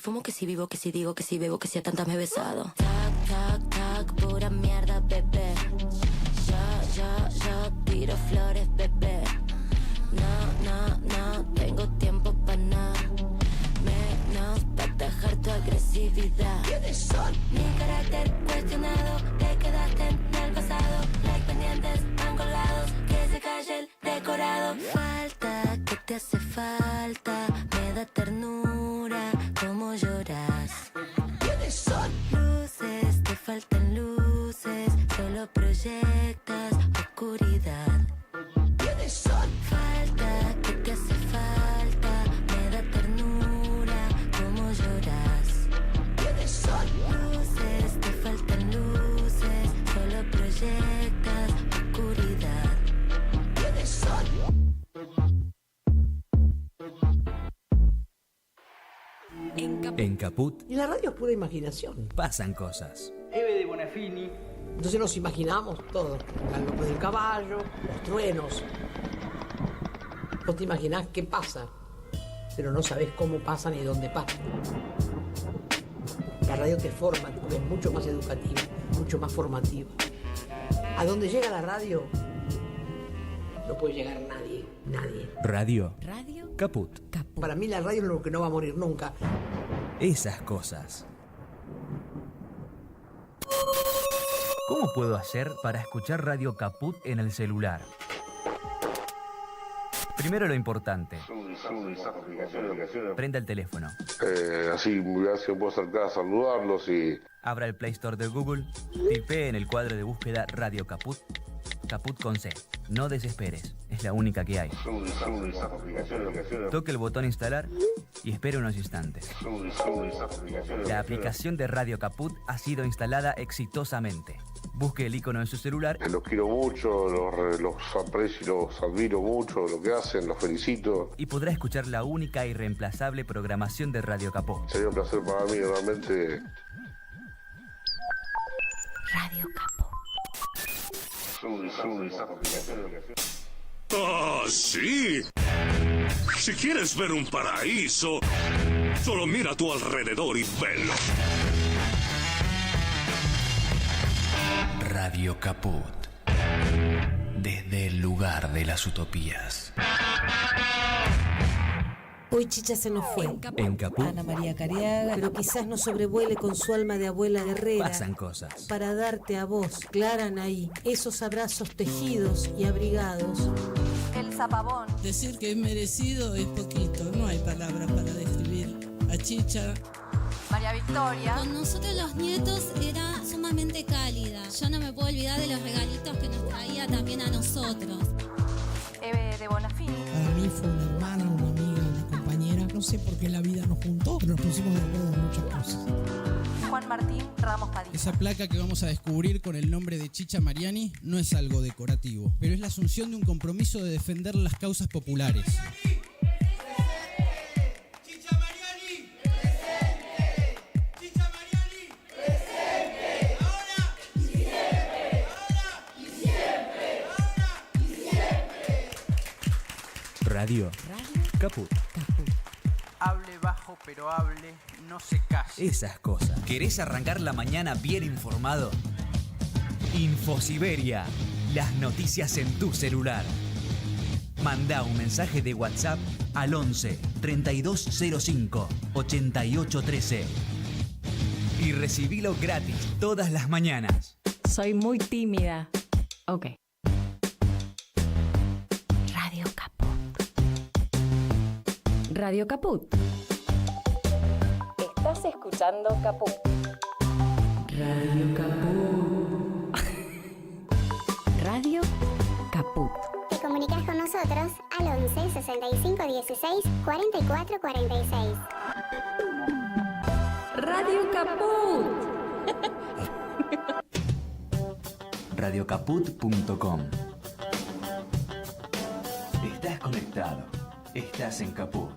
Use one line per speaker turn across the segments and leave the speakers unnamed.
fumo, que si vivo, que si digo, que si bebo, que si a tantas me he besado. Tac, tac, tac, pura mierda, bebé. Yo tiro flores, bebé. No, tengo tiempo para nada. Menos para atajar tu agresividad. ¿Quiénes son? Mi carácter cuestionado, te quedaste en el pasado. Like pendientes, angolados, que se calle el decorado. Falta, ¿qué te hace falta? Me da ternura, cómo lloras. ¿Quiénes son? Luces, te faltan luces, solo proyectas oscuridad. ¿Quiénes son? Falta, ¿qué te hace falta? Me da ternura, cómo lloras. ¿Quiénes son? Luces, te faltan luces, solo proyectas oscuridad. ¿Quiénes son?
En Caput
Y la radio es pura imaginación.
pasan cosas.
Eve de Bonafini.
Entonces nos imaginamos todo. El galope del caballo, los truenos. Vos te imaginás qué pasa, pero no sabés cómo pasa ni dónde pasa. La radio te forma, porque es mucho más educativa, mucho más formativa. A donde llega la radio, no puede llegar nadie.
Radio
Radio
Caput.
Para mí la radio es lo que no va a morir nunca.
Esas cosas. ¿Cómo puedo hacer para escuchar Radio Caput en el celular? Primero lo importante. Prenda el teléfono.
Así me puedo acercar a saludarlos y...
Abra el Play Store de Google. Tipee en el cuadro de búsqueda Radio Caput. Caput con C. No desesperes. Es la única que hay. Toque el botón instalar y espere unos instantes. La aplicación de Radio Caput ha sido instalada exitosamente. Busque el icono en su celular.
Los quiero mucho, los aprecio y los admiro mucho, lo que hacen, los felicito.
Y podrá escuchar la única y reemplazable programación de Radio Caput.
Sería un placer para mí, realmente.
Radio Caput.
¡Ah, sí! Si quieres ver un paraíso, solo mira a tu alrededor y velo.
Radio Caput. Desde el lugar de las utopías.
Hoy Chicha se nos fue.
En Caput
Ana María Cariaga, pero quizás nos sobrevuele con su alma de abuela guerrera.
pasan cosas.
Para darte a vos, Clara Anaí, esos abrazos tejidos y abrigados.
El zapabón.
Decir que es merecido es poquito, no hay palabras para describir a Chicha.
María Victoria.
Con nosotros los nietos era sumamente cálida. Yo no me puedo olvidar de los regalitos que nos traía también a nosotros.
Eve de Bonafini.
Para mí fue una hermana, una amiga, una compañera. No sé por qué la vida nos juntó, pero nos pusimos de acuerdo en muchas cosas.
Juan Martín Ramos Padilla.
Esa placa que vamos a descubrir con el nombre de Chicha Mariani no es algo decorativo, pero es la asunción de un compromiso de defender las causas populares.
Radio Caput.
Hable bajo, pero hable, no se case.
Esas cosas. ¿Querés arrancar la mañana bien informado? Infosiberia. Las noticias en tu celular. Mandá un mensaje de WhatsApp al 11 3205 8813 y recibilo gratis todas las mañanas.
Soy muy tímida. Ok.
Radio Caput.
Radio Caput. Estás escuchando Caput.
Radio Caput.
Radio Caput.
Te comunicas con nosotros al 11 65 16 44 46.
Radio Caput.
Radiocaput.com. Estás conectado. Estás en Caput.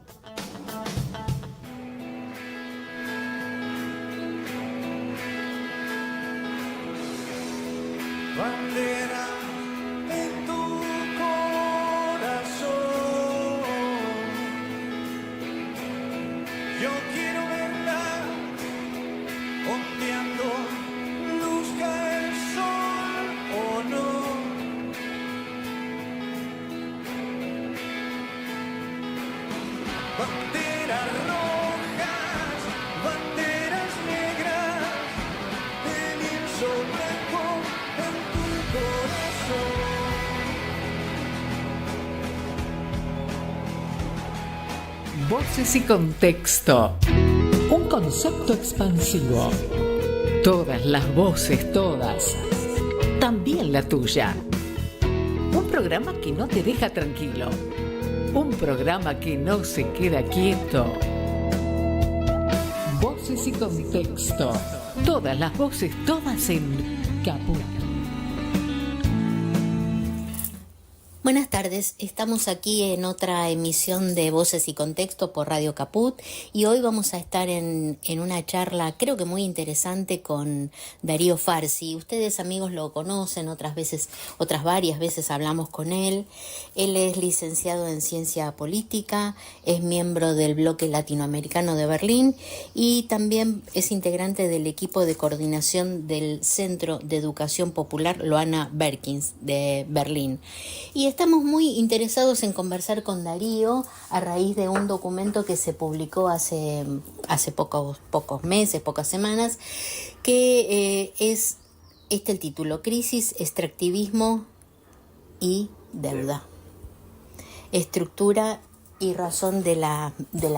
Bandera en tu corazón, yo quiero verla banderas rojas, banderas negras, el lienzo blanco en tu corazón.
Voces y contexto. Un concepto expansivo. Todas las voces, todas. También la tuya. Un programa que no te deja tranquilo. Un programa que no se queda quieto. Voces y contexto. Todas las voces, todas en Caput.
Buenas tardes, estamos aquí en otra emisión de Voces y Contexto por Radio Caput y hoy vamos a estar en una charla creo que muy interesante con Darío Farsi. Ustedes amigos lo conocen, varias veces hablamos con él. Él es licenciado en Ciencia Política, es miembro del Bloque Latinoamericano de Berlín y también es integrante del equipo de coordinación del Centro de Educación Popular Loana Berkins de Berlín. Y estamos muy interesados en conversar con Darío a raíz de un documento que se publicó hace pocos meses, pocas semanas, que es el título: Crisis, Extractivismo y Deuda. Estructura y razón de la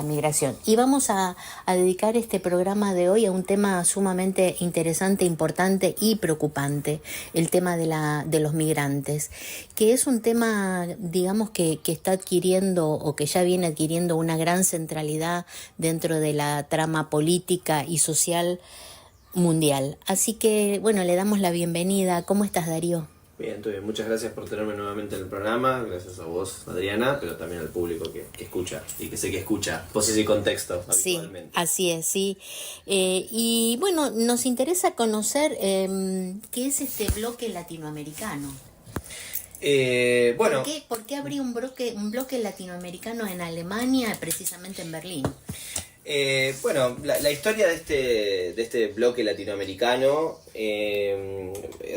migración. Y vamos a dedicar este programa de hoy a un tema sumamente interesante, importante y preocupante, el tema de los migrantes, que es un tema, digamos, que está adquiriendo o que ya viene adquiriendo una gran centralidad dentro de la trama política y social mundial. Así que, bueno, le damos la bienvenida. ¿Cómo estás, Darío?
Bien, tú bien. Muchas gracias por tenerme nuevamente en el programa, gracias a vos, Adriana, pero también al público que escucha y que sé que escucha Voces y Contexto habitualmente. Sí, así es, sí.
Y bueno, nos interesa conocer qué es este bloque latinoamericano.
Bueno,
¿Por qué habría un bloque latinoamericano en Alemania, precisamente en Berlín?
Bueno, la historia de este bloque latinoamericano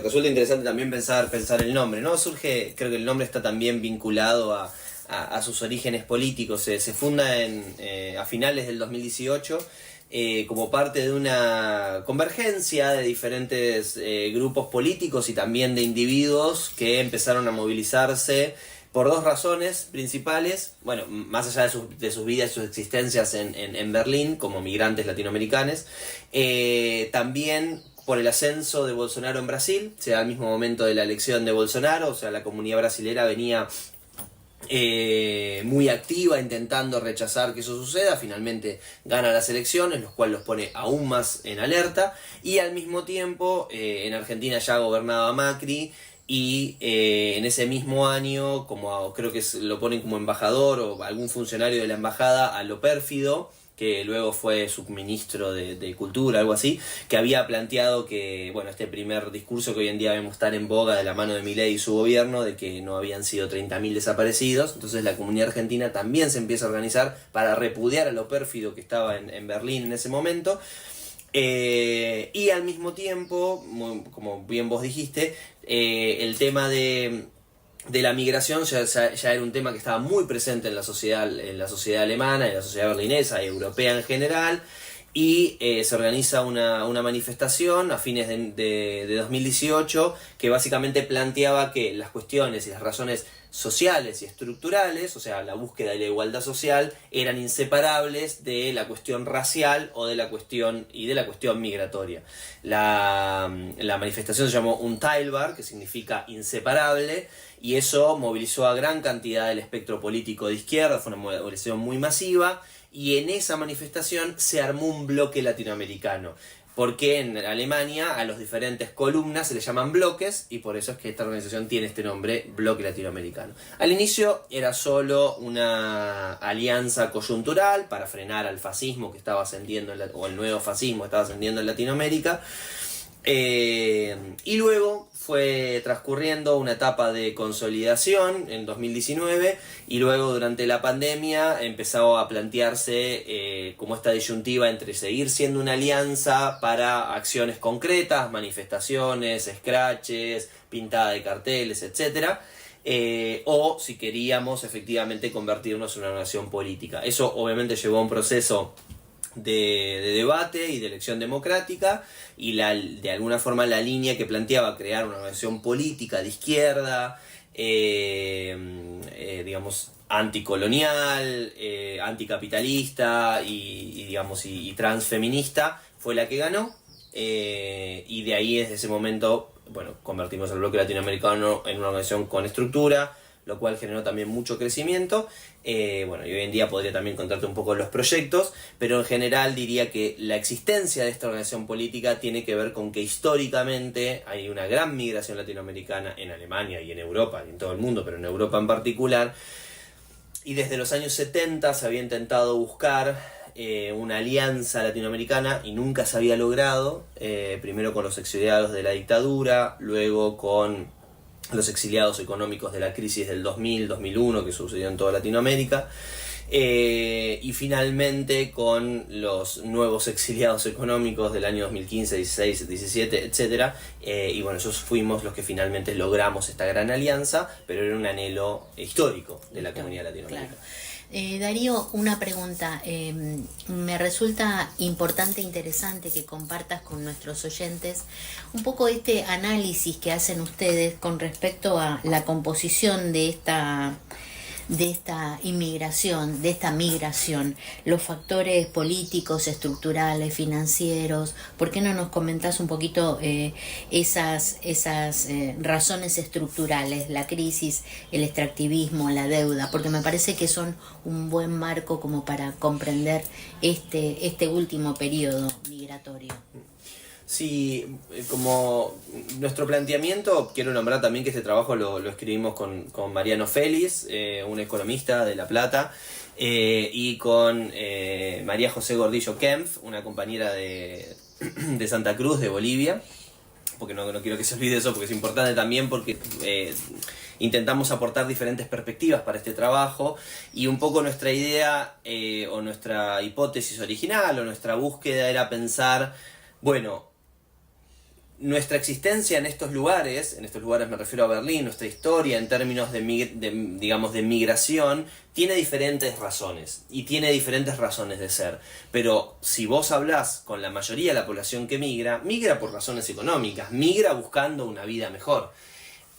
resulta interesante también pensar el nombre, ¿no? Surge, creo que el nombre está también vinculado a sus orígenes políticos. Se funda a finales del 2018 como parte de una convergencia de diferentes grupos políticos y también de individuos que empezaron a movilizarse por dos razones principales, bueno, más allá de sus vidas y sus existencias en Berlín como migrantes latinoamericanos, también por el ascenso de Bolsonaro en Brasil. O sea, al mismo momento de la elección de Bolsonaro, o sea, la comunidad brasilera venía muy activa intentando rechazar que eso suceda. Finalmente gana las elecciones, lo cual los pone aún más en alerta, y al mismo tiempo en Argentina ya gobernaba Macri. Y en ese mismo año, como creo que lo ponen como embajador o algún funcionario de la embajada, a Lo Pérfido, que luego fue subministro de Cultura, algo así, que había planteado que, bueno, este primer discurso que hoy en día vemos tan en boga de la mano de Milei y su gobierno, de que no habían sido 30.000 desaparecidos. Entonces la comunidad argentina también se empieza a organizar para repudiar a Lo Pérfido, que estaba en Berlín en ese momento. Y al mismo tiempo, como bien vos dijiste, el tema de la migración ya era un tema que estaba muy presente en la sociedad alemana, en la sociedad berlinesa y europea en general, y se organiza una manifestación a fines de 2018 que básicamente planteaba que las cuestiones y las razones sociales y estructurales, o sea, la búsqueda de la igualdad social, eran inseparables de la cuestión racial o de la cuestión migratoria. La manifestación se llamó Unteilbar, que significa inseparable, y eso movilizó a gran cantidad del espectro político de izquierda. Fue una movilización muy masiva, y en esa manifestación se armó un bloque latinoamericano. Porque en Alemania a las diferentes columnas se le llaman bloques, y por eso es que esta organización tiene este nombre, Bloque Latinoamericano. Al inicio era solo una alianza coyuntural para frenar al fascismo que estaba ascendiendo, o el nuevo fascismo que estaba ascendiendo en Latinoamérica. Y luego fue transcurriendo una etapa de consolidación en 2019 y luego durante la pandemia empezó a plantearse como esta disyuntiva entre seguir siendo una alianza para acciones concretas, manifestaciones, scratches, pintada de carteles, etc. O si queríamos efectivamente convertirnos en una nación política. Eso obviamente llevó a un proceso de debate y de elección democrática, y de alguna forma la línea que planteaba crear una organización política de izquierda, digamos anticolonial, anticapitalista y transfeminista, fue la que ganó, y de ahí desde ese momento convertimos al bloque latinoamericano en una organización con estructura, lo cual generó también mucho crecimiento. Y hoy en día podría también contarte un poco los proyectos, pero en general diría que la existencia de esta organización política tiene que ver con que históricamente hay una gran migración latinoamericana en Alemania y en Europa, y en todo el mundo, pero en Europa en particular, y desde los años 70 se había intentado buscar una alianza latinoamericana y nunca se había logrado, primero con los exiliados de la dictadura, luego con los exiliados económicos de la crisis del 2000-2001 que sucedió en toda Latinoamérica, y finalmente con los nuevos exiliados económicos del año 2015, 16, 17, etc. Y esos fuimos los que finalmente logramos esta gran alianza, pero era un anhelo histórico de la comunidad latinoamericana.
Claro. Darío, una pregunta. Me resulta importante e interesante que compartas con nuestros oyentes un poco este análisis que hacen ustedes con respecto a la composición de esta inmigración, de esta migración, los factores políticos, estructurales, financieros. ¿Por qué no nos comentás un poquito esas razones estructurales, la crisis, el extractivismo, la deuda? Porque me parece que son un buen marco como para comprender este último periodo migratorio.
Sí, como nuestro planteamiento, quiero nombrar también que este trabajo lo escribimos con Mariano Félix, un economista de La Plata, y con María José Gordillo Kempf, una compañera de Santa Cruz, de Bolivia, porque no quiero que se olvide eso, porque es importante también, porque intentamos aportar diferentes perspectivas para este trabajo, y un poco nuestra idea o nuestra hipótesis original o nuestra búsqueda era pensar, nuestra existencia en estos lugares me refiero a Berlín, nuestra historia en términos de migración, tiene diferentes razones, y tiene diferentes razones de ser. Pero si vos hablás con la mayoría de la población que migra por razones económicas, migra buscando una vida mejor.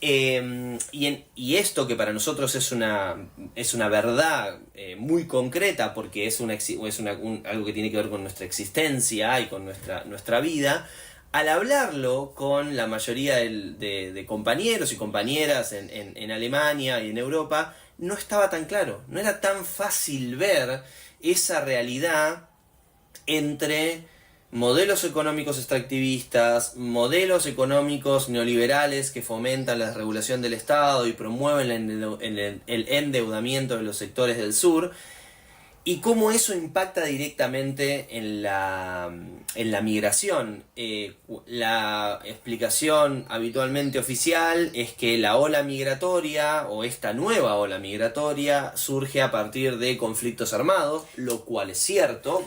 Y esto que para nosotros es una verdad muy concreta, porque es algo que tiene que ver con nuestra existencia y con nuestra vida. Al hablarlo con la mayoría de compañeros y compañeras en Alemania y en Europa, no estaba tan claro, no era tan fácil ver esa realidad entre modelos económicos extractivistas, modelos económicos neoliberales que fomentan la desregulación del Estado y promueven el endeudamiento de los sectores del sur, y cómo eso impacta directamente en la migración. La explicación habitualmente oficial es que la ola migratoria, o esta nueva ola migratoria, surge a partir de conflictos armados, lo cual es cierto.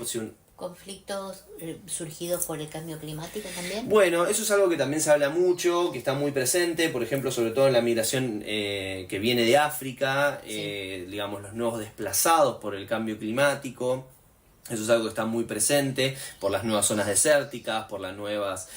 ¿Conflictos surgidos por el cambio climático también?
Bueno, eso es algo que también se habla mucho, que está muy presente, por ejemplo, sobre todo en la migración que viene de África, sí. Los nuevos desplazados por el cambio climático. Eso es algo que está muy presente por las nuevas zonas desérticas, por las nuevas,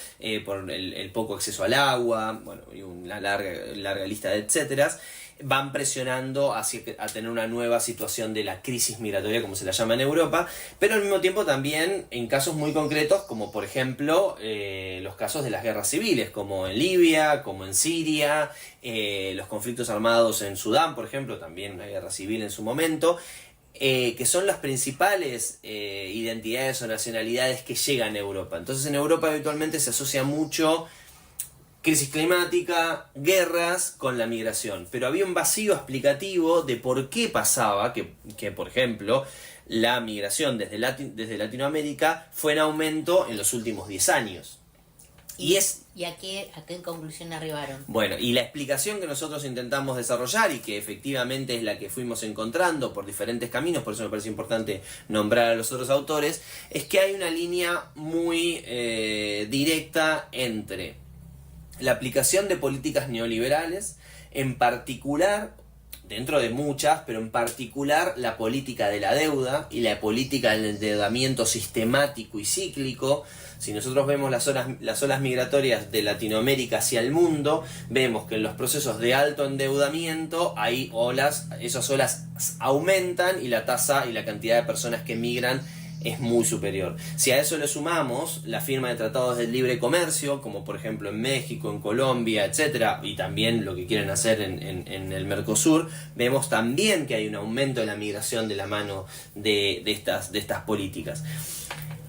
por el poco acceso al agua, y una larga lista de etcéteras. Van presionando a tener una nueva situación de la crisis migratoria, como se la llama en Europa, pero al mismo tiempo también en casos muy concretos, como por ejemplo los casos de las guerras civiles, como en Libia, como en Siria, los conflictos armados en Sudán, por ejemplo, también una guerra civil en su momento, que son las principales identidades o nacionalidades que llegan a Europa. Entonces en Europa habitualmente se asocia mucho crisis climática, guerras con la migración, pero había un vacío explicativo de por qué pasaba que por ejemplo, la migración desde Latinoamérica fue en aumento en los últimos 10 años. ¿Y
a qué conclusión arribaron?
Bueno, y la explicación que nosotros intentamos desarrollar y que efectivamente es la que fuimos encontrando por diferentes caminos, por eso me parece importante nombrar a los otros autores, es que hay una línea muy directa entre la aplicación de políticas neoliberales, en particular, dentro de muchas, pero en particular la política de la deuda y la política del endeudamiento sistemático y cíclico. Si nosotros vemos las olas migratorias de Latinoamérica hacia el mundo, vemos que en los procesos de alto endeudamiento hay esas olas aumentan y la tasa y la cantidad de personas que migran es muy superior. Si a eso le sumamos la firma de tratados de libre comercio, como por ejemplo en México, en Colombia, etcétera, y también lo que quieren hacer en el Mercosur, vemos también que hay un aumento de la migración de la mano de estas políticas.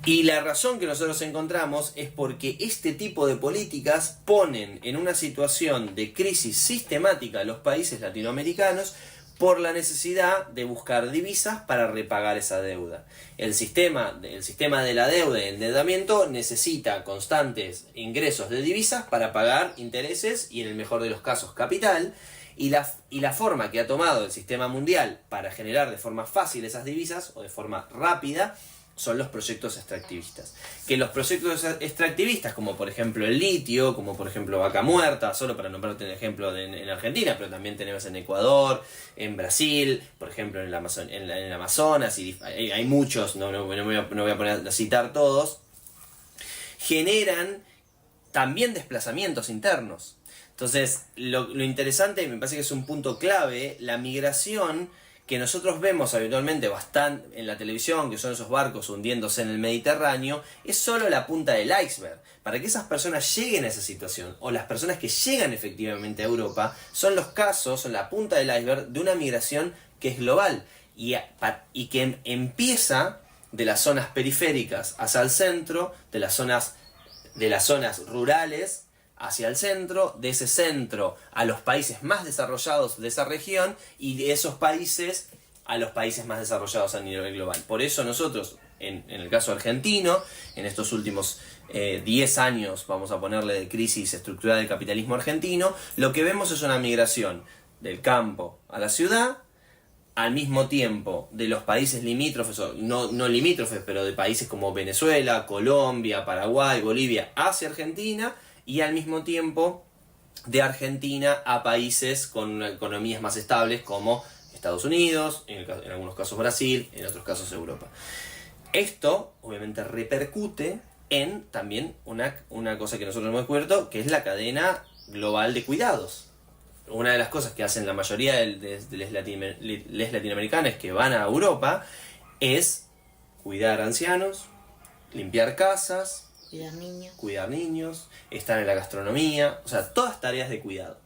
Y la razón que nosotros encontramos es porque este tipo de políticas ponen en una situación de crisis sistemática a los países latinoamericanos por la necesidad de buscar divisas para repagar esa deuda. El sistema de la deuda y el endeudamiento necesita constantes ingresos de divisas para pagar intereses y, en el mejor de los casos, capital. Y la forma que ha tomado el sistema mundial para generar de forma fácil esas divisas o de forma rápida son los proyectos extractivistas. Que los proyectos extractivistas, como por ejemplo el litio, como por ejemplo Vaca Muerta, solo para nombrarte un ejemplo en Argentina, pero también tenemos en Ecuador, en Brasil, por ejemplo en el Amazonas, y hay muchos, no voy a poner a citar todos, generan también desplazamientos internos. Entonces, lo interesante, y me parece que es un punto clave, la migración que nosotros vemos habitualmente bastante en la televisión, que son esos barcos hundiéndose en el Mediterráneo, es solo la punta del iceberg. Para que esas personas lleguen a esa situación, o las personas que llegan efectivamente a Europa, son la punta del iceberg de una migración que es global y que empieza de las zonas periféricas hacia el centro, de las zonas rurales hacia el centro, de ese centro a los países más desarrollados de esa región y de esos países a los países más desarrollados a nivel global. Por eso nosotros, en el caso argentino, en estos últimos 10 años, vamos a ponerle, de crisis estructural del capitalismo argentino, lo que vemos es una migración del campo a la ciudad, al mismo tiempo de los países limítrofes, o no limítrofes, pero de países como Venezuela, Colombia, Paraguay, Bolivia, hacia Argentina, y al mismo tiempo de Argentina a países con economías más estables como Estados Unidos, en algunos casos Brasil, en otros casos Europa. Esto obviamente repercute en también una cosa que nosotros hemos descubierto, que es la cadena global de cuidados. Una de las cosas que hacen la mayoría de les latinoamericanos que van a Europa es cuidar ancianos, limpiar casas, cuidar niños, estar en la gastronomía, o sea, todas tareas de cuidado.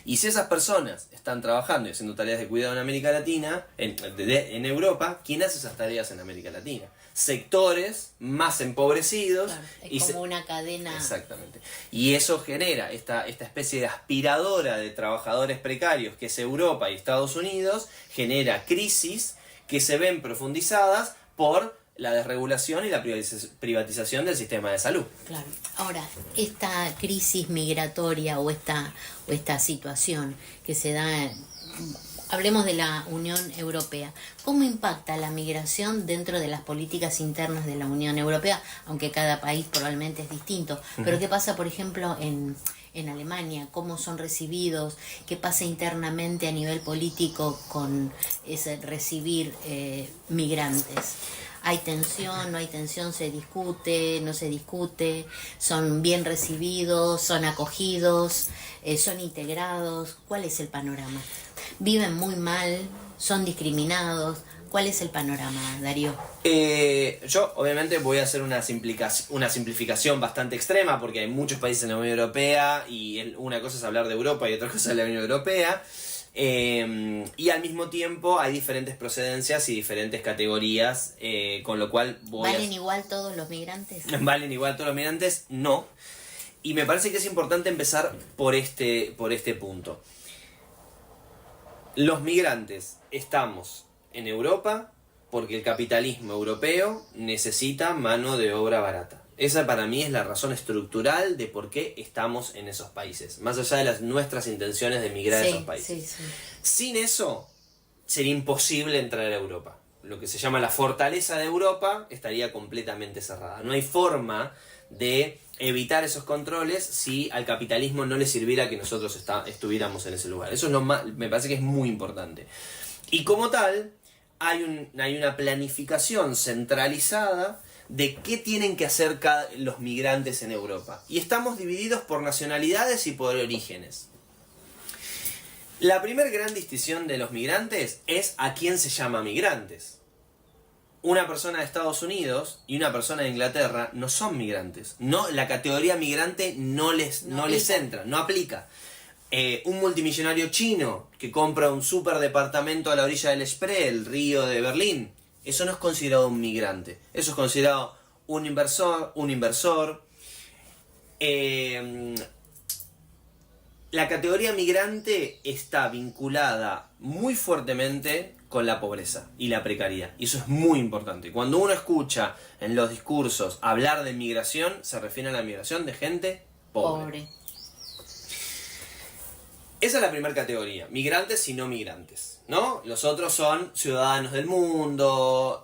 Y si esas personas están trabajando y haciendo tareas de cuidado en América Latina, en Europa, ¿quién hace esas tareas en América Latina? Sectores más empobrecidos.
Claro, es como una cadena.
Exactamente. Y eso genera esta especie de aspiradora de trabajadores precarios que es Europa y Estados Unidos, genera crisis que se ven profundizadas por la desregulación y la privatización del sistema de salud.
Claro. Ahora, esta crisis migratoria o esta situación que se da, hablemos de la Unión Europea, ¿cómo impacta la migración dentro de las políticas internas de la Unión Europea? Aunque cada país probablemente es distinto. Pero ¿qué pasa, por ejemplo, en Alemania? ¿Cómo son recibidos? ¿Qué pasa internamente a nivel político con ese recibir migrantes? ¿Hay tensión? ¿No hay tensión? ¿Se discute? ¿No se discute? ¿Son bien recibidos? ¿Son acogidos? ¿Son integrados? ¿Cuál es el panorama? ¿Viven muy mal? ¿Son discriminados? ¿Cuál es el panorama, Darío?
Yo obviamente voy a hacer una simplificación bastante extrema, porque hay muchos países en la Unión Europea y una cosa es hablar de Europa y otra cosa es la Unión Europea. Y al mismo tiempo hay diferentes procedencias y diferentes categorías, con lo cual
¿Valen igual todos los migrantes?
¿Valen igual todos los migrantes? No. Y me parece que es importante empezar por este punto. Los migrantes estamos en Europa porque el capitalismo europeo necesita mano de obra barata. Esa para mí es la razón estructural de por qué estamos en esos países, más allá de nuestras intenciones de emigrar a esos países. Sin eso, sería imposible entrar a Europa. Lo que se llama la fortaleza de Europa estaría completamente cerrada. No hay forma de evitar esos controles si al capitalismo no le sirviera que nosotros estuviéramos en ese lugar. Eso es me parece que es muy importante. Y como tal, hay una planificación centralizada de qué tienen que hacer los migrantes en Europa. Y estamos divididos por nacionalidades y por orígenes. La primera gran distinción de los migrantes es a quién se llama migrantes. Una persona de Estados Unidos y una persona de Inglaterra no son migrantes. No, la categoría migrante no les entra, no aplica. Un multimillonario chino que compra un super departamento a la orilla del Spree, el río de Berlín, eso no es considerado un migrante. Eso es considerado un inversor. La categoría migrante está vinculada muy fuertemente con la pobreza y la precariedad. Y eso es muy importante. Cuando uno escucha en los discursos hablar de migración, se refiere a la migración de gente pobre. Esa es la primera categoría, migrantes y no migrantes, ¿no? Los otros son ciudadanos del mundo,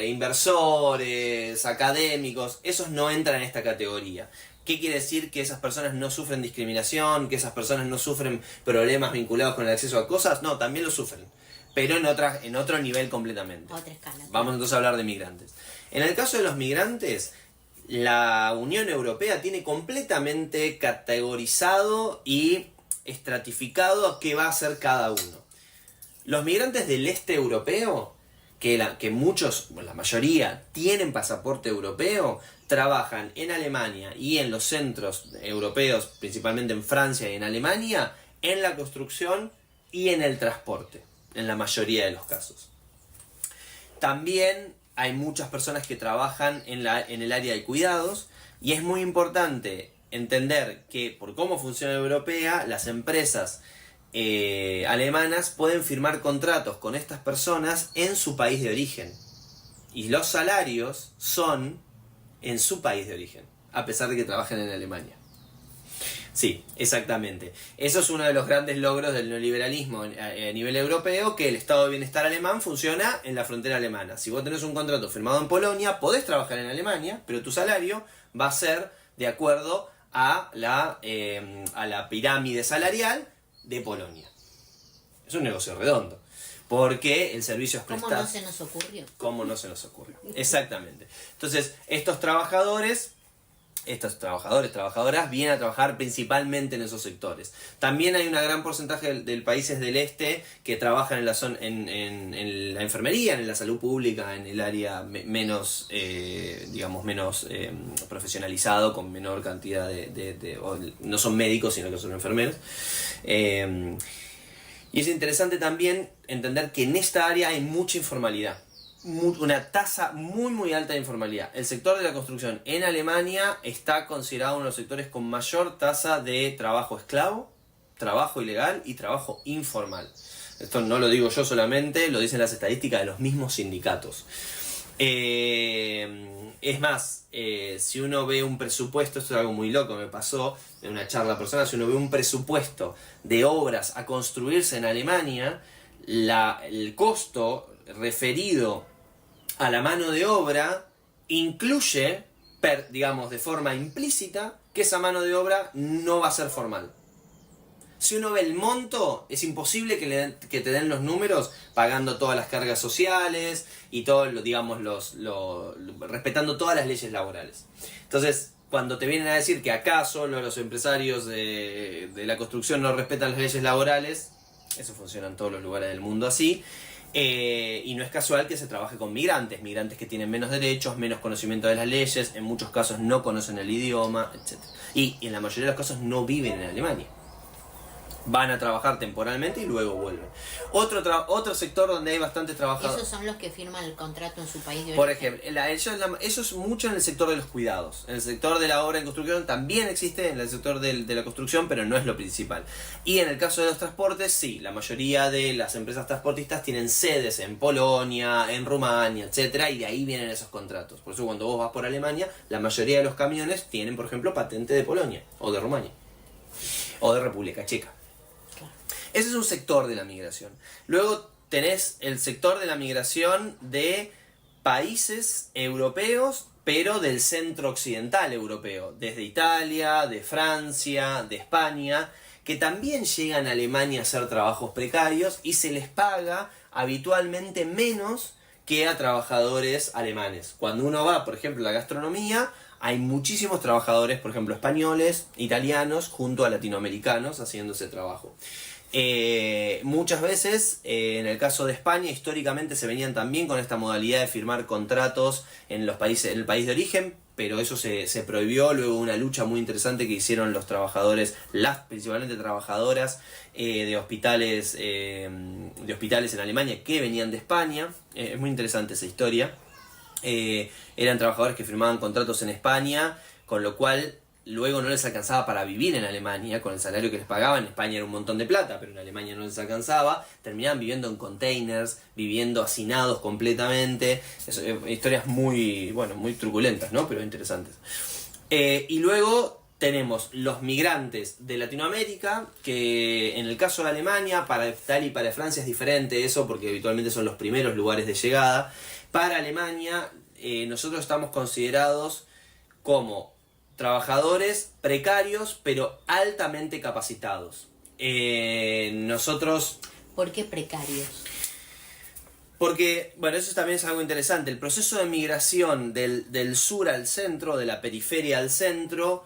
inversores, académicos, esos no entran en esta categoría. ¿Qué quiere decir? Que esas personas no sufren discriminación, que esas personas no sufren problemas vinculados con el acceso a cosas, no, también lo sufren, pero en otro nivel completamente.
Otra escala.
Vamos entonces a hablar de migrantes. En el caso de los migrantes, la Unión Europea tiene completamente categorizado y estratificado qué va a hacer cada uno. Los migrantes del este europeo, que muchos, la mayoría, tienen pasaporte europeo, trabajan en Alemania y en los centros europeos, principalmente en Francia y en Alemania, en la construcción y en el transporte, en la mayoría de los casos. También hay muchas personas que trabajan en el área de cuidados, y es muy importante entender que por cómo funciona la europea, las empresas alemanas pueden firmar contratos con estas personas en su país de origen. Y los salarios son en su país de origen, a pesar de que trabajen en Alemania. Sí, exactamente. Eso es uno de los grandes logros del neoliberalismo a nivel europeo, que el estado de bienestar alemán funciona en la frontera alemana. Si vos tenés un contrato firmado en Polonia, podés trabajar en Alemania, pero tu salario va a ser de acuerdo a la pirámide salarial de Polonia. Es un negocio redondo, porque el servicio es prestado.
¿Cómo no se nos ocurrió?
¿Cómo no se nos ocurrió? Exactamente. Entonces, estos trabajadores, trabajadoras, vienen a trabajar principalmente en esos sectores. También hay un gran porcentaje de países del este que trabajan en la enfermería, en la salud pública, en el área menos profesionalizado, con menor cantidad no son médicos, sino que son enfermeros. Y es interesante también entender que en esta área hay mucha informalidad. Una tasa muy muy alta de informalidad. El sector de la construcción en Alemania está considerado uno de los sectores con mayor tasa de trabajo esclavo, trabajo ilegal y trabajo informal. Esto no lo digo yo solamente, lo dicen las estadísticas de los mismos sindicatos. Es más, si uno ve un presupuesto, esto es algo muy loco, me pasó en una charla personal, si uno ve un presupuesto de obras a construirse en Alemania, el costo referido a la mano de obra incluye, de forma implícita, que esa mano de obra no va a ser formal. Si uno ve el monto, es imposible que te den los números pagando todas las cargas sociales y todo, respetando todas las leyes laborales. Entonces, cuando te vienen a decir que acá solo los empresarios de la construcción no respetan las leyes laborales, eso funciona en todos los lugares del mundo así. Y no es casual que se trabaje con migrantes que tienen menos derechos, menos conocimiento de las leyes, en muchos casos no conocen el idioma, etc. Y en la mayoría de los casos no viven en Alemania. Van a trabajar temporalmente y luego vuelven. Otro sector donde hay bastantes trabajadores.
Esos son los que firman el contrato en su país de origen.
Por ejemplo, eso es mucho en el sector de los cuidados. En el sector de la obra en construcción también existe, en el sector de la construcción, pero no es lo principal. Y en el caso de los transportes, sí, la mayoría de las empresas transportistas tienen sedes en Polonia, en Rumania, etcétera, y de ahí vienen esos contratos. Por eso cuando vos vas por Alemania, la mayoría de los camiones tienen, por ejemplo, patente de Polonia, o de Rumania, o de República Checa. Ese es un sector de la migración. Luego tenés el sector de la migración de países europeos, pero del centro occidental europeo, desde Italia, de Francia, de España, que también llegan a Alemania a hacer trabajos precarios y se les paga habitualmente menos que a trabajadores alemanes. Cuando uno va, por ejemplo, a la gastronomía, hay muchísimos trabajadores, por ejemplo, españoles, italianos, junto a latinoamericanos haciendo ese trabajo. Muchas veces, en el caso de España, históricamente se venían también con esta modalidad de firmar contratos en el país de origen, pero eso se prohibió luego de una lucha muy interesante que hicieron los trabajadores, las principalmente trabajadoras de hospitales en Alemania que venían de España. Es muy interesante esa historia. Eran trabajadores que firmaban contratos en España, con lo cual luego no les alcanzaba para vivir en Alemania, con el salario que les pagaban. En España era un montón de plata, pero en Alemania no les alcanzaba. Terminaban viviendo en containers, viviendo hacinados completamente. Historias muy truculentas, ¿no? Pero interesantes. Y luego tenemos los migrantes de Latinoamérica, que en el caso de Alemania, para Italia y para Francia es diferente eso, porque habitualmente son los primeros lugares de llegada. Para Alemania, nosotros estamos considerados como trabajadores precarios, pero altamente capacitados. Nosotros...
¿Por qué precarios?
Porque, bueno, eso también es algo interesante. El proceso de migración del sur al centro, de la periferia al centro,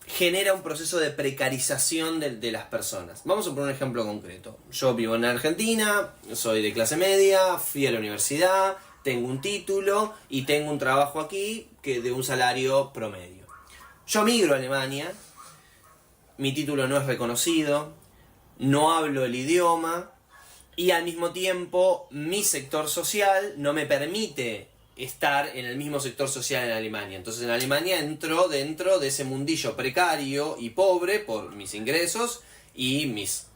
genera un proceso de precarización de las personas. Vamos a poner un ejemplo concreto. Yo vivo en Argentina, soy de clase media, fui a la universidad, tengo un título y tengo un trabajo aquí que de un salario promedio. Yo migro a Alemania, mi título no es reconocido, no hablo el idioma y al mismo tiempo mi sector social no me permite estar en el mismo sector social en Alemania. Entonces en Alemania entro dentro de ese mundillo precario y pobre por mis ingresos y mis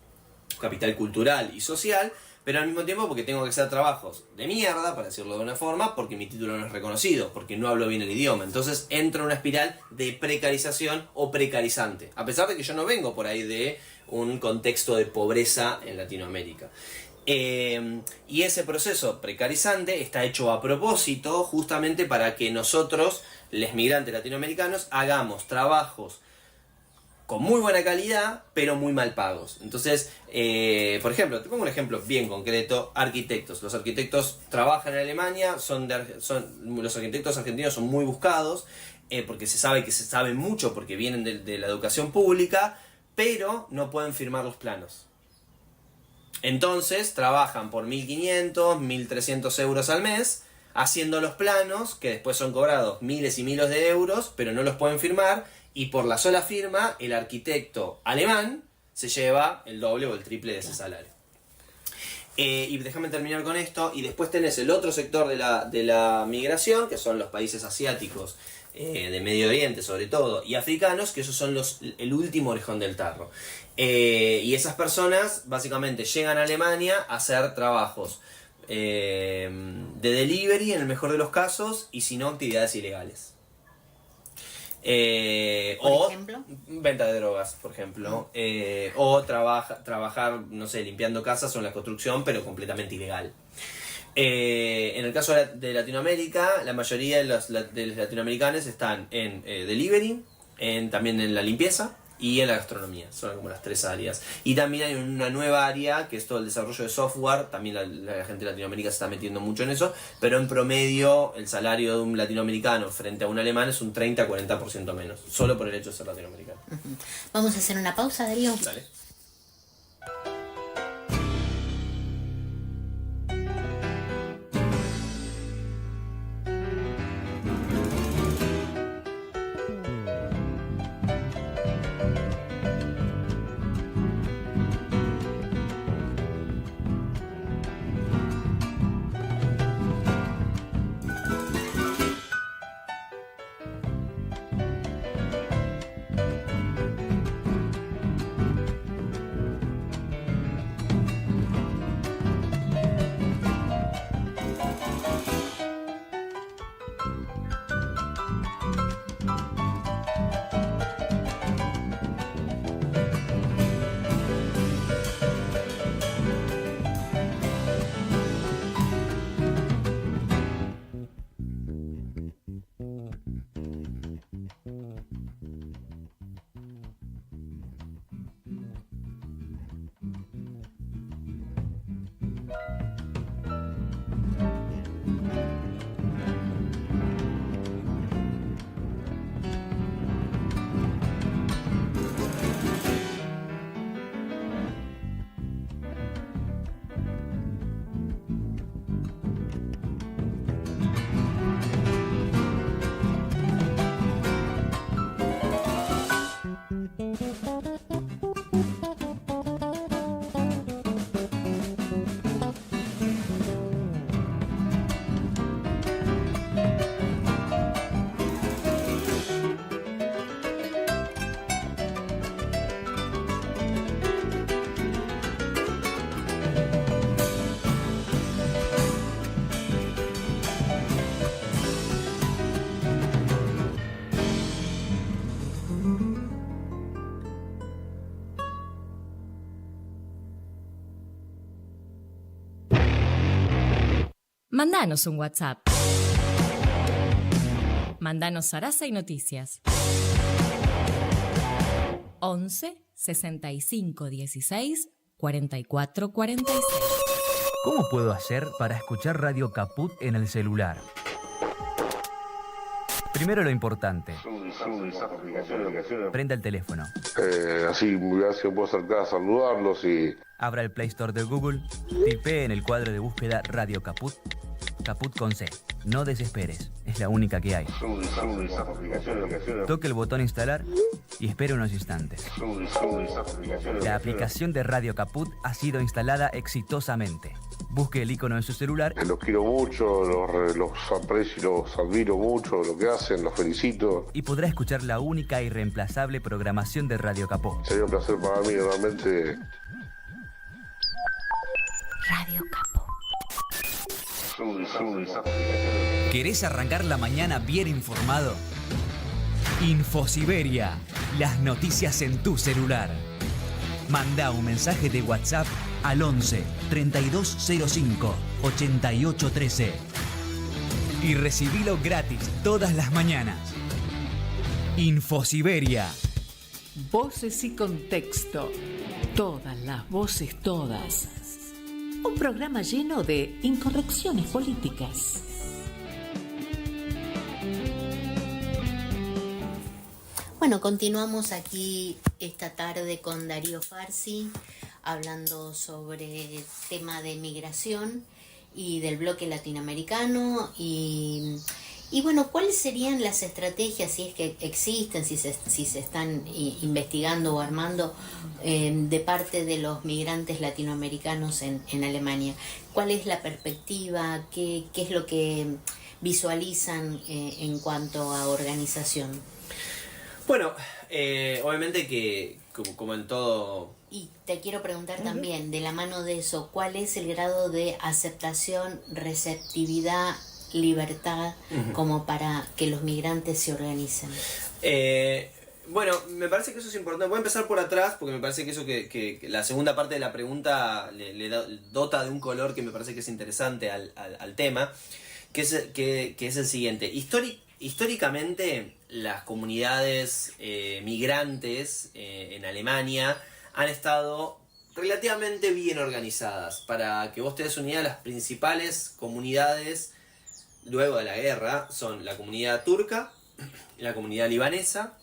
capital cultural y social, pero al mismo tiempo porque tengo que hacer trabajos de mierda, para decirlo de una forma, porque mi título no es reconocido, porque no hablo bien el idioma. Entonces entro en una espiral de precarización o precarizante, a pesar de que yo no vengo por ahí de un contexto de pobreza en Latinoamérica. Y ese proceso precarizante está hecho a propósito justamente para que nosotros, los migrantes latinoamericanos, hagamos trabajos con muy buena calidad, pero muy mal pagos. Entonces, por ejemplo, te pongo un ejemplo bien concreto: arquitectos. Los arquitectos trabajan en Alemania, los arquitectos argentinos son muy buscados, porque se sabe mucho, porque vienen de la educación pública, pero no pueden firmar los planos. Entonces trabajan por 1.500, 1.300 euros al mes, haciendo los planos, que después son cobrados miles y miles de euros, pero no los pueden firmar, y por la sola firma, el arquitecto alemán se lleva el doble o el triple de ese salario. Y déjame terminar con esto, y después tenés el otro sector de la migración, que son los países asiáticos, de Medio Oriente sobre todo, y africanos, que esos son el último orejón del tarro. Y esas personas básicamente llegan a Alemania a hacer trabajos de delivery en el mejor de los casos, y si no, actividades ilegales.
¿Por ejemplo?
Venta de drogas, por ejemplo. O trabajar, no sé, limpiando casas o en la construcción, pero completamente ilegal. En el caso de Latinoamérica, la mayoría de los latinoamericanos están en delivery, también en la limpieza y en la gastronomía. Son como las tres áreas. Y también hay una nueva área que es todo el desarrollo de software. También la gente de Latinoamérica se está metiendo mucho en eso, pero en promedio el salario de un latinoamericano frente a un alemán es un 30-40% menos, solo por el hecho de ser latinoamericano.
Vamos a hacer una pausa, Darío.
Dale.
Mandanos un WhatsApp. Mandanos zaraza y noticias. 11 65 16 44 46.
¿Cómo puedo hacer para escuchar Radio Caput en el celular? Primero lo importante. Prenda el teléfono.
Así me puedo acercar a saludarlos y...
Abra el Play Store de Google, tipee en el cuadro de búsqueda Radio Caput, Caput con C. No desesperes, es la única que hay. Toque el botón instalar y espere unos instantes. La aplicación de Radio Caput ha sido instalada exitosamente. Busque el icono en su celular.
Los quiero mucho, los aprecio y los admiro mucho, lo que hacen, los felicito.
Y podrá escuchar la única y irreemplazable programación de Radio Caput.
Sería un placer para mí, realmente.
Radio Caput.
¿Querés arrancar la mañana bien informado? Infosiberia, las noticias en tu celular. Manda un mensaje de WhatsApp al 11 3205 8813 y recibilo gratis todas las mañanas. Infosiberia.
Voces y contexto. Todas las voces, todas. Un programa lleno de incorrecciones políticas.
Bueno, continuamos aquí esta tarde con Darío Farsi, hablando sobre el tema de migración y del bloque latinoamericano y bueno, ¿cuáles serían las estrategias, si es que existen, si se están investigando o armando de parte de los migrantes latinoamericanos en Alemania? ¿Cuál es la perspectiva? ¿Qué es lo que visualizan en cuanto a organización?
Bueno, obviamente que como en todo...
Y te quiero preguntar también, de la mano de eso, ¿cuál es el grado de aceptación, receptividad, libertad como para que los migrantes se organicen?
Bueno, me parece que eso es importante. Voy a empezar por atrás porque me parece que eso que la segunda parte de la pregunta le dota de un color que me parece que es interesante al tema, que es el siguiente. Históricamente las comunidades migrantes en Alemania han estado relativamente bien organizadas. Para que vos te des una idea, las principales comunidades luego de la guerra son la comunidad turca, la comunidad libanesa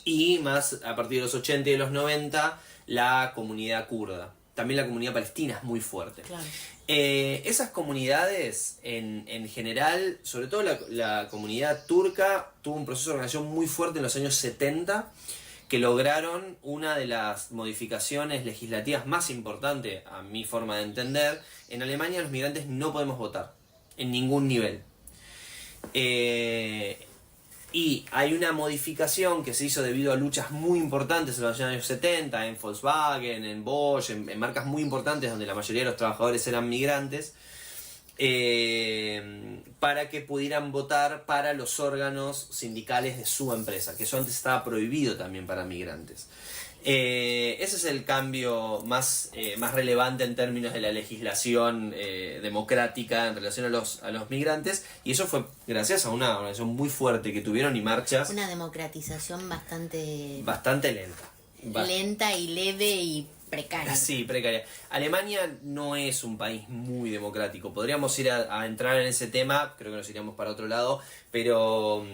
y más a partir de los 80 y de los 90 la comunidad kurda. También la comunidad palestina es muy fuerte.
Claro.
Esas comunidades en general, sobre todo la comunidad turca, tuvo un proceso de organización muy fuerte en los años 70 que lograron una de las modificaciones legislativas más importantes, a mi forma de entender. En Alemania los migrantes no podemos votar en ningún nivel. Y hay una modificación que se hizo debido a luchas muy importantes en los años 70, en Volkswagen, en Bosch, en marcas muy importantes donde la mayoría de los trabajadores eran migrantes, para que pudieran votar para los órganos sindicales de su empresa, que eso antes estaba prohibido también para migrantes. Ese es el cambio más relevante en términos de la legislación democrática en relación a los migrantes, y eso fue gracias a una organización muy fuerte que tuvieron y marchas.
Una democratización bastante
lenta.
Lenta y leve y precaria.
Sí, precaria. Alemania no es un país muy democrático. Podríamos ir a entrar en ese tema, creo que nos iríamos para otro lado, pero...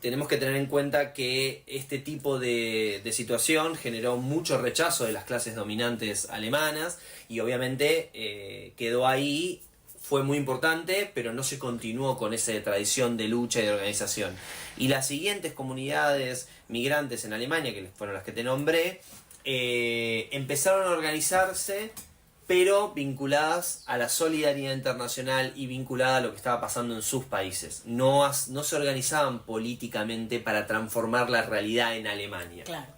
tenemos que tener en cuenta que este tipo de situación generó mucho rechazo de las clases dominantes alemanas y obviamente quedó ahí, fue muy importante, pero no se continuó con esa tradición de lucha y de organización. Y las siguientes comunidades migrantes en Alemania, que fueron las que te nombré, empezaron a organizarse, pero vinculadas a la solidaridad internacional y vinculadas a lo que estaba pasando en sus países. No se organizaban políticamente para transformar la realidad en Alemania.
Claro.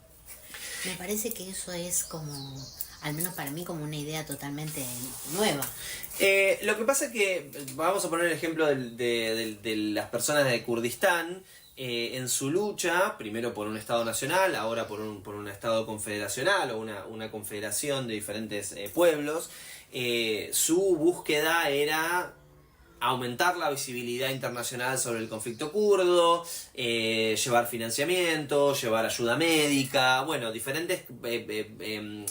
Me parece que eso es como, al menos para mí, como una idea totalmente nueva.
Lo que pasa es que, vamos a poner el ejemplo de las personas de Kurdistán, en su lucha, primero por un Estado nacional, ahora por un Estado confederacional o una confederación de diferentes pueblos, su búsqueda era aumentar la visibilidad internacional sobre el conflicto kurdo, llevar financiamiento, llevar ayuda médica, bueno, diferentes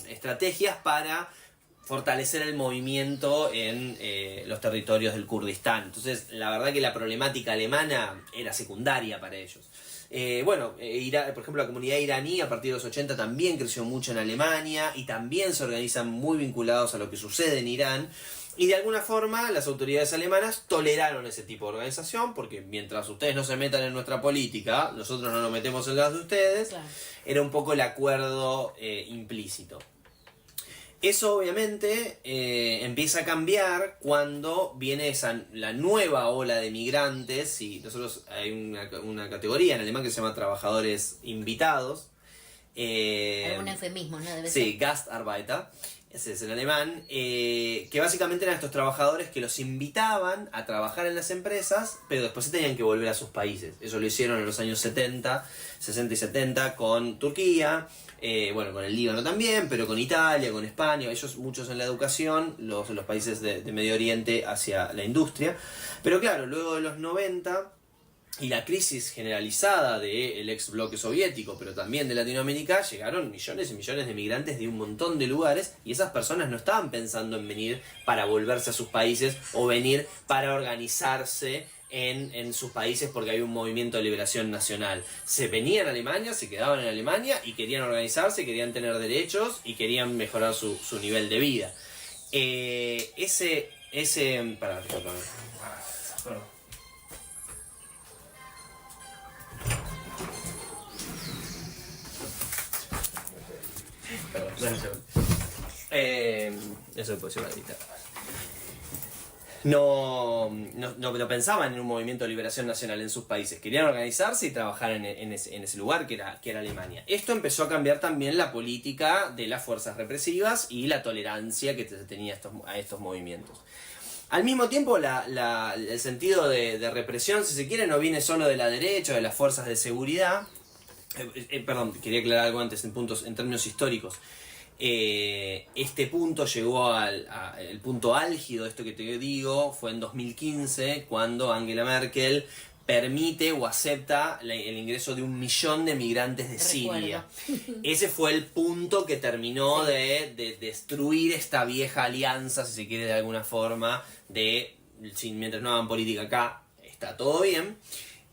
estrategias para fortalecer el movimiento en los territorios del Kurdistán. Entonces, la verdad que la problemática alemana era secundaria para ellos. Por ejemplo, la comunidad iraní a partir de los 80 también creció mucho en Alemania y también se organizan muy vinculados a lo que sucede en Irán. Y de alguna forma las autoridades alemanas toleraron ese tipo de organización, porque mientras ustedes no se metan en nuestra política, nosotros no nos metemos en las de ustedes. Claro. Era un poco el acuerdo implícito. Eso obviamente empieza a cambiar cuando viene la nueva ola de migrantes, y nosotros hay una categoría en alemán que se llama trabajadores invitados.
Algún eufemismo, ¿no? Debe
sí,
ser.
Gastarbeiter, ese es en alemán, que básicamente eran estos trabajadores que los invitaban a trabajar en las empresas, pero después se tenían que volver a sus países. Eso lo hicieron en los años 60 y 70 con Turquía, con el Líbano también, pero con Italia, con España, ellos muchos en la educación, los países de Medio Oriente hacia la industria. Pero claro, luego de los 90 y la crisis generalizada del ex bloque soviético, pero también de Latinoamérica, llegaron millones y millones de migrantes de un montón de lugares, y esas personas no estaban pensando en venir para volverse a sus países o venir para organizarse en sus países porque había un movimiento de liberación nacional. Se venían a Alemania, se quedaban en Alemania y querían organizarse, querían tener derechos y querían mejorar su nivel de vida. Eso puede ser una lista. No pensaban en un movimiento de liberación nacional en sus países. Querían organizarse y trabajar en ese lugar que era Alemania. Esto empezó a cambiar también la política de las fuerzas represivas y la tolerancia que se tenía a estos movimientos. Al mismo tiempo, el sentido de represión, si se quiere, no viene solo de la derecha o de las fuerzas de seguridad. Quería aclarar algo antes en términos históricos. Este punto llegó el punto álgido de esto que te digo fue en 2015, cuando Angela Merkel permite o acepta el ingreso de 1 millón de migrantes de Siria. Ese fue el punto que terminó de destruir esta vieja alianza, si se quiere de alguna forma, mientras no hagan política acá, está todo bien.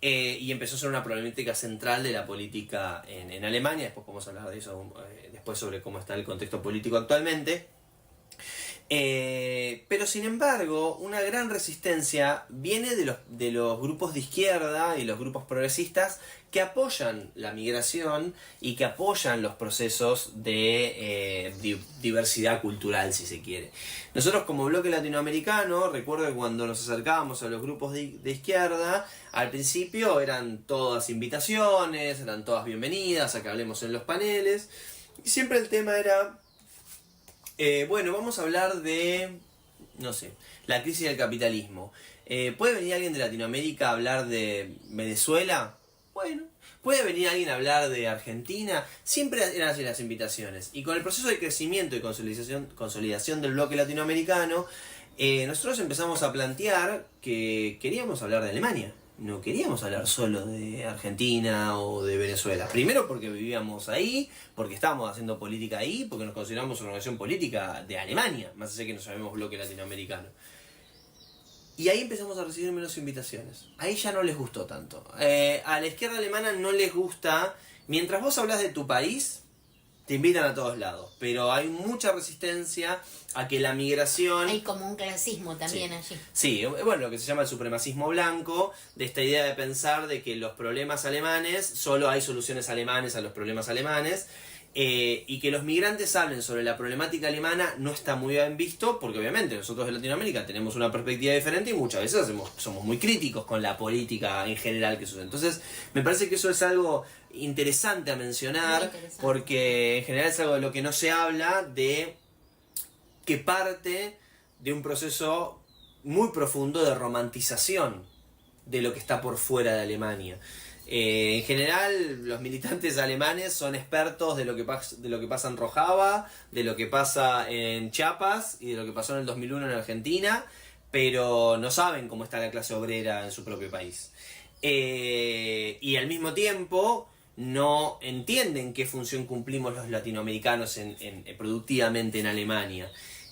Y empezó a ser una problemática central de la política en Alemania. Después podemos hablar de eso después sobre cómo está el contexto político actualmente. Pero sin embargo, una gran resistencia viene de los grupos de izquierda y los grupos progresistas que apoyan la migración y que apoyan los procesos de diversidad cultural, si se quiere. Nosotros como bloque latinoamericano, recuerdo que cuando nos acercábamos a los grupos de izquierda, al principio eran todas invitaciones, eran todas bienvenidas a que hablemos en los paneles, y siempre el tema era, vamos a hablar de, la crisis del capitalismo. ¿Puede venir alguien de Latinoamérica a hablar de Venezuela? Bueno, ¿puede venir alguien a hablar de Argentina? Siempre eran así las invitaciones. Y con el proceso de crecimiento y consolidación del bloque latinoamericano, nosotros empezamos a plantear que queríamos hablar de Alemania. No queríamos hablar solo de Argentina o de Venezuela. Primero porque vivíamos ahí, porque estábamos haciendo política ahí, porque nos consideramos una organización política de Alemania, más allá que nos llamemos bloque latinoamericano. Y ahí empezamos a recibir menos invitaciones. Ahí ya no les gustó tanto. A la izquierda alemana no les gusta. Mientras vos hablas de tu país, te invitan a todos lados. Pero hay mucha resistencia a que la migración...
Hay como un clasismo también allí.
Sí, lo que se llama el supremacismo blanco, de esta idea de pensar de que los problemas alemanes, solo hay soluciones alemanes a los problemas alemanes. Y que los migrantes hablen sobre la problemática alemana no está muy bien visto, porque obviamente nosotros de Latinoamérica tenemos una perspectiva diferente y muchas veces somos muy críticos con la política en general que sucede. Entonces me parece que eso es algo interesante a mencionar, porque en general es algo de lo que no se habla, de que parte de un proceso muy profundo de romantización de lo que está por fuera de Alemania. En general, los militantes alemanes son expertos de lo que pasa en Rojava, de lo que pasa en Chiapas y de lo que pasó en el 2001 en Argentina, pero no saben cómo está la clase obrera en su propio país. Y al mismo tiempo no entienden qué función cumplimos los latinoamericanos productivamente en Alemania.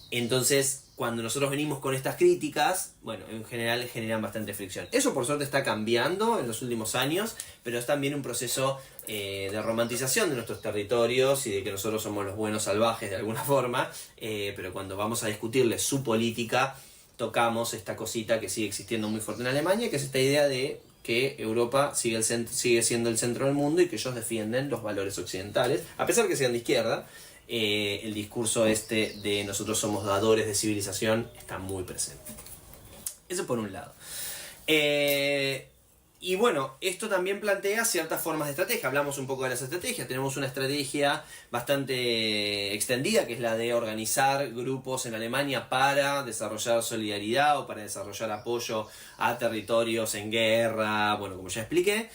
Entonces, cuando nosotros venimos con estas críticas, bueno, en general generan bastante fricción. Eso por suerte está cambiando en los últimos años, pero es también un proceso de romantización de nuestros territorios y de que nosotros somos los buenos salvajes de alguna forma, pero cuando vamos a discutirles su política, tocamos esta cosita que sigue existiendo muy fuerte en Alemania, que es esta idea de que Europa sigue siendo el centro del mundo y que ellos defienden los valores occidentales, a pesar que sean de izquierda. El discurso de nosotros somos dadores de civilización está muy presente. Eso por un lado. Y bueno, esto también plantea ciertas formas de estrategia. Hablamos un poco de las estrategias. Tenemos una estrategia bastante extendida, que es la de organizar grupos en Alemania para desarrollar solidaridad o para desarrollar apoyo a territorios en guerra, bueno, como ya expliqué,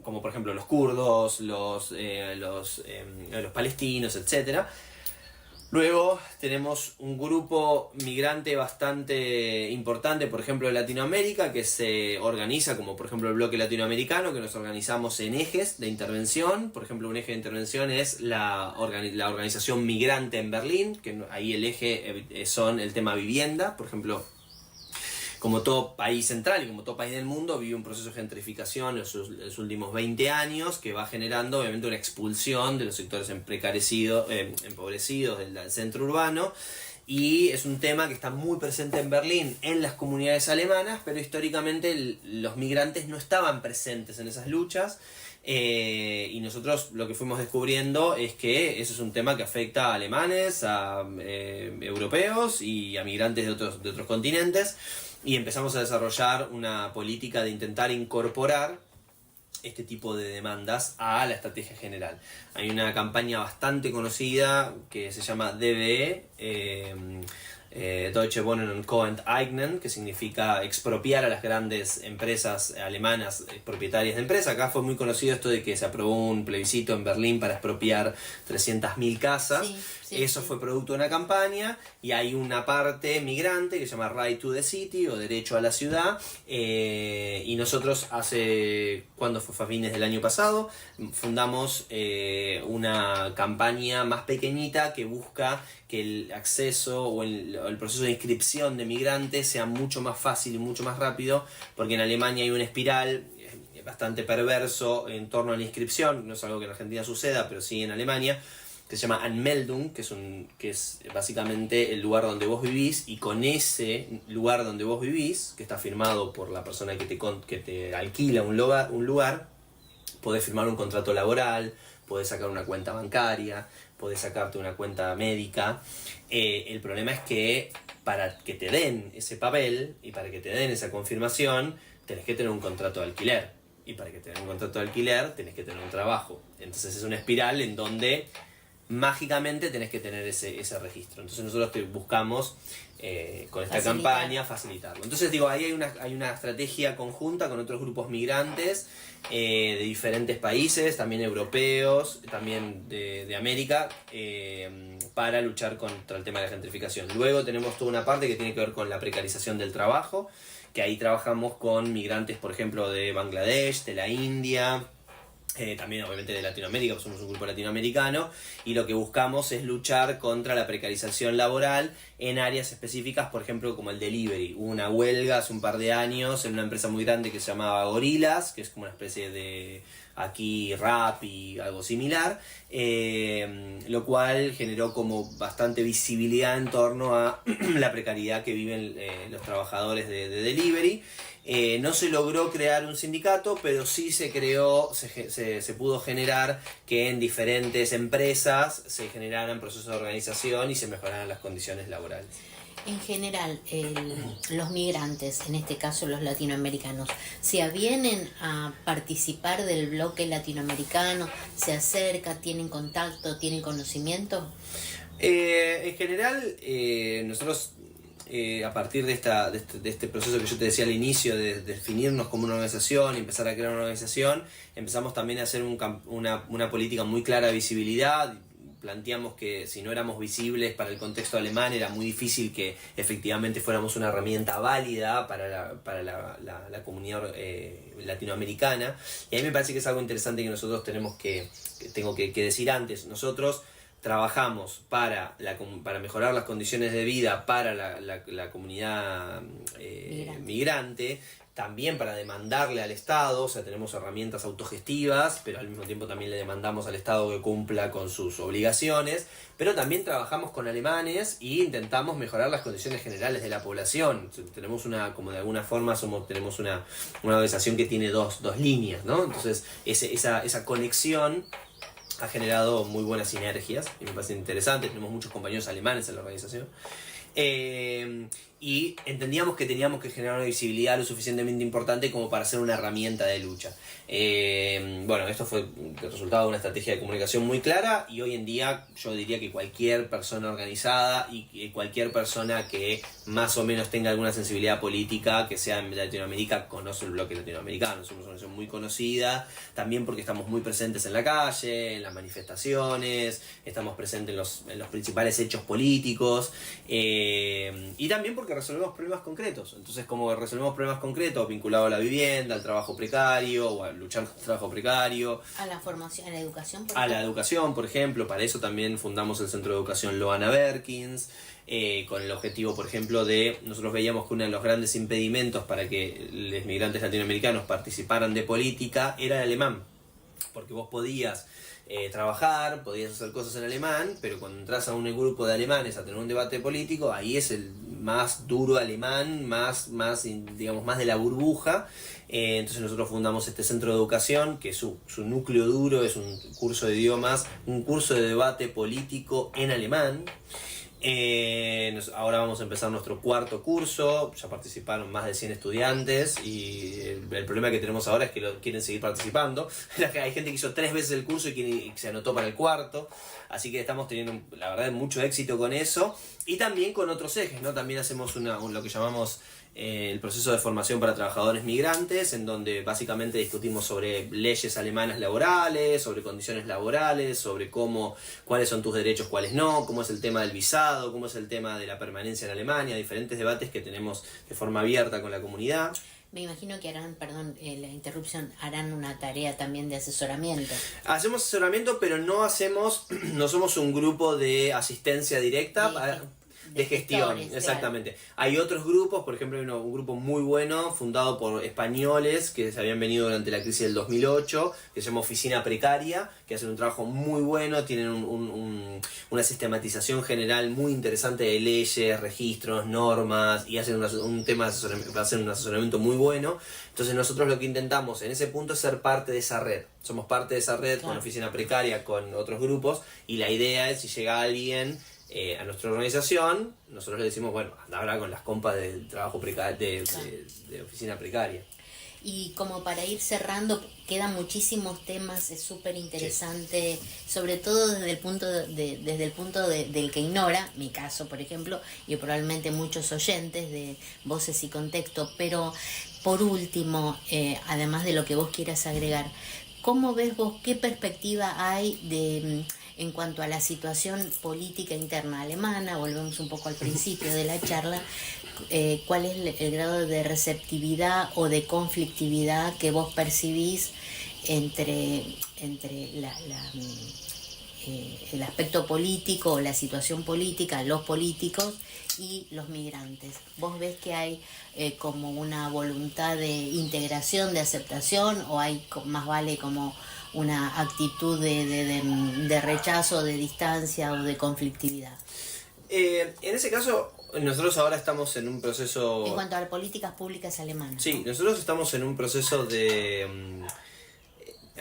como por ejemplo los kurdos, los palestinos, etc. Luego tenemos un grupo migrante bastante importante, por ejemplo de Latinoamérica, que se organiza como por ejemplo el bloque latinoamericano, que nos organizamos en ejes de intervención. Por ejemplo, un eje de intervención es la organización migrante en Berlín, que ahí el eje son el tema vivienda. Por ejemplo, como todo país central y como todo país del mundo, vive un proceso de gentrificación en los últimos 20 años que va generando obviamente una expulsión de los sectores empobrecidos del centro urbano, y es un tema que está muy presente en Berlín, en las comunidades alemanas, pero históricamente los migrantes no estaban presentes en esas luchas. Y nosotros lo que fuimos descubriendo es que eso es un tema que afecta a alemanes, a europeos y a migrantes de otros continentes. Y empezamos a desarrollar una política de intentar incorporar este tipo de demandas a la estrategia general. Hay una campaña bastante conocida que se llama DWE, Deutsche Wohnen und Co. enteignen, que significa expropiar a las grandes empresas alemanas propietarias de empresas. Acá fue muy conocido esto de que se aprobó un plebiscito en Berlín para expropiar 300.000 casas. Eso fue producto de una campaña, y hay una parte migrante que se llama Right to the City, o Derecho a la Ciudad, y nosotros cuando fue a fines del año pasado, fundamos una campaña más pequeñita que busca que el acceso o el proceso de inscripción de migrantes sea mucho más fácil y mucho más rápido, porque en Alemania hay una espiral bastante perverso en torno a la inscripción. No es algo que en Argentina suceda, pero sí en Alemania, que se llama Anmeldung, que es básicamente el lugar donde vos vivís, y con ese lugar donde vos vivís, que está firmado por la persona que te alquila un lugar, podés firmar un contrato laboral, podés sacar una cuenta bancaria, podés sacarte una cuenta médica. El problema es que para que te den ese papel y para que te den esa confirmación, tenés que tener un contrato de alquiler. Y para que te den un contrato de alquiler, tenés que tener un trabajo. Entonces es una espiral en donde mágicamente tenés que tener ese registro. Entonces nosotros buscamos con esta campaña facilitarlo. Entonces digo, ahí hay una estrategia conjunta con otros grupos migrantes de diferentes países, también europeos, también de América, para luchar contra el tema de la gentrificación. Luego tenemos toda una parte que tiene que ver con la precarización del trabajo, que ahí trabajamos con migrantes, por ejemplo, de Bangladesh, de la India, también obviamente de Latinoamérica, pues somos un grupo latinoamericano, y lo que buscamos es luchar contra la precarización laboral en áreas específicas, por ejemplo como el delivery. Hubo una huelga hace un par de años en una empresa muy grande que se llamaba Gorillas, que es como una especie de aquí Rap y algo similar, lo cual generó como bastante visibilidad en torno a la precariedad que viven los trabajadores de delivery. No se logró crear un sindicato, pero sí se pudo generar que en diferentes empresas se generaran procesos de organización y se mejoraran las condiciones laborales.
En general, los migrantes, en este caso los latinoamericanos, ¿se avienen a participar del bloque latinoamericano? ¿Se acercan, tienen contacto, tienen conocimiento?
En general, nosotros a partir de este proceso que yo te decía al inicio, de definirnos como una organización y empezar a crear una organización, empezamos también a hacer una política muy clara de visibilidad. planteamos que si no éramos visibles para el contexto alemán era muy difícil que efectivamente fuéramos una herramienta válida para la comunidad latinoamericana. Y a mí me parece que es algo interesante que nosotros tengo que decir antes. Nosotros trabajamos para mejorar las condiciones de vida para la comunidad migrante, también para demandarle al Estado, o sea, tenemos herramientas autogestivas, pero al mismo tiempo también le demandamos al Estado que cumpla con sus obligaciones, pero también trabajamos con alemanes y intentamos mejorar las condiciones generales de la población. Tenemos como de alguna forma tenemos una organización que tiene dos líneas, ¿no? Entonces, esa conexión ha generado muy buenas sinergias y me parece interesante. Tenemos muchos compañeros alemanes en la organización. Y entendíamos que teníamos que generar una visibilidad lo suficientemente importante como para ser una herramienta de lucha. Bueno, esto fue el resultado de una estrategia de comunicación muy clara, y hoy en día yo diría que cualquier persona organizada y cualquier persona que más o menos tenga alguna sensibilidad política que sea en Latinoamérica conoce el bloque latinoamericano. Somos una organización muy conocida, también porque estamos muy presentes en la calle, en las manifestaciones, estamos presentes en los principales hechos políticos, y también porque resolvemos problemas concretos. Entonces, como resolvemos problemas concretos vinculados a la vivienda, al trabajo precario, o a luchar contra el trabajo precario,
a la formación, a la educación,
la educación, por ejemplo. Para eso también fundamos el Centro de Educación Loana Berkins, con el objetivo, por ejemplo, nosotros veíamos que uno de los grandes impedimentos para que los migrantes latinoamericanos participaran de política era el alemán, porque vos podías trabajar, podías hacer cosas en alemán, pero cuando entras a un grupo de alemanes a tener un debate político, ahí es el más duro alemán, más de la burbuja. Entonces nosotros fundamos este centro de educación, que su núcleo duro es un curso de idiomas, un curso de debate político en alemán. Ahora vamos a empezar nuestro cuarto curso, ya participaron más de 100 estudiantes, y el problema que tenemos ahora es que quieren seguir participando. Hay gente que hizo 3 veces el curso y se anotó para el cuarto, así que estamos teniendo, la verdad, mucho éxito con eso, y también con otros ejes, ¿no? También hacemos lo que llamamos el proceso de formación para trabajadores migrantes, en donde básicamente discutimos sobre leyes alemanas laborales, sobre condiciones laborales, sobre cuáles son tus derechos, cuáles no, cómo es el tema del visado, cómo es el tema de la permanencia en Alemania, diferentes debates que tenemos de forma abierta con la comunidad.
Me imagino que harán, perdón la interrupción, harán una tarea también de asesoramiento. Hacemos
asesoramiento, pero no somos un grupo de asistencia directa. De gestión, exactamente. Claro. Hay otros grupos, por ejemplo, hay un grupo muy bueno fundado por españoles que se habían venido durante la crisis del 2008, que se llama Oficina Precaria, que hacen un trabajo muy bueno, tienen una sistematización general muy interesante de leyes, registros, normas, y hacen un asesoramiento muy bueno. Entonces nosotros lo que intentamos en ese punto es ser parte de esa red. Somos parte de esa red, claro, con Oficina Precaria, con otros grupos, y la idea es, si llega alguien a nuestra organización, nosotros le decimos, bueno, anda a hablar con las compas del trabajo precario, de Oficina Precaria.
Y como para ir cerrando, quedan muchísimos temas, es súper interesante, sí, sobre todo desde el punto del que ignora, mi caso por ejemplo, y probablemente muchos oyentes de Voces y Contexto. Pero por último, además de lo que vos quieras agregar, ¿cómo ves vos, qué perspectiva hay en cuanto a la situación política interna alemana? Volvemos un poco al principio de la charla. ¿Cuál es el grado de receptividad o de conflictividad que vos percibís entre el aspecto político o la situación política, los políticos y los migrantes? ¿Vos ves que hay como una voluntad de integración, de aceptación, o hay más vale como una actitud de rechazo, de distancia o de conflictividad?
En ese caso, nosotros ahora estamos en un proceso...
En cuanto a las políticas públicas alemanas.
Sí, ¿no? Nosotros estamos en un proceso de...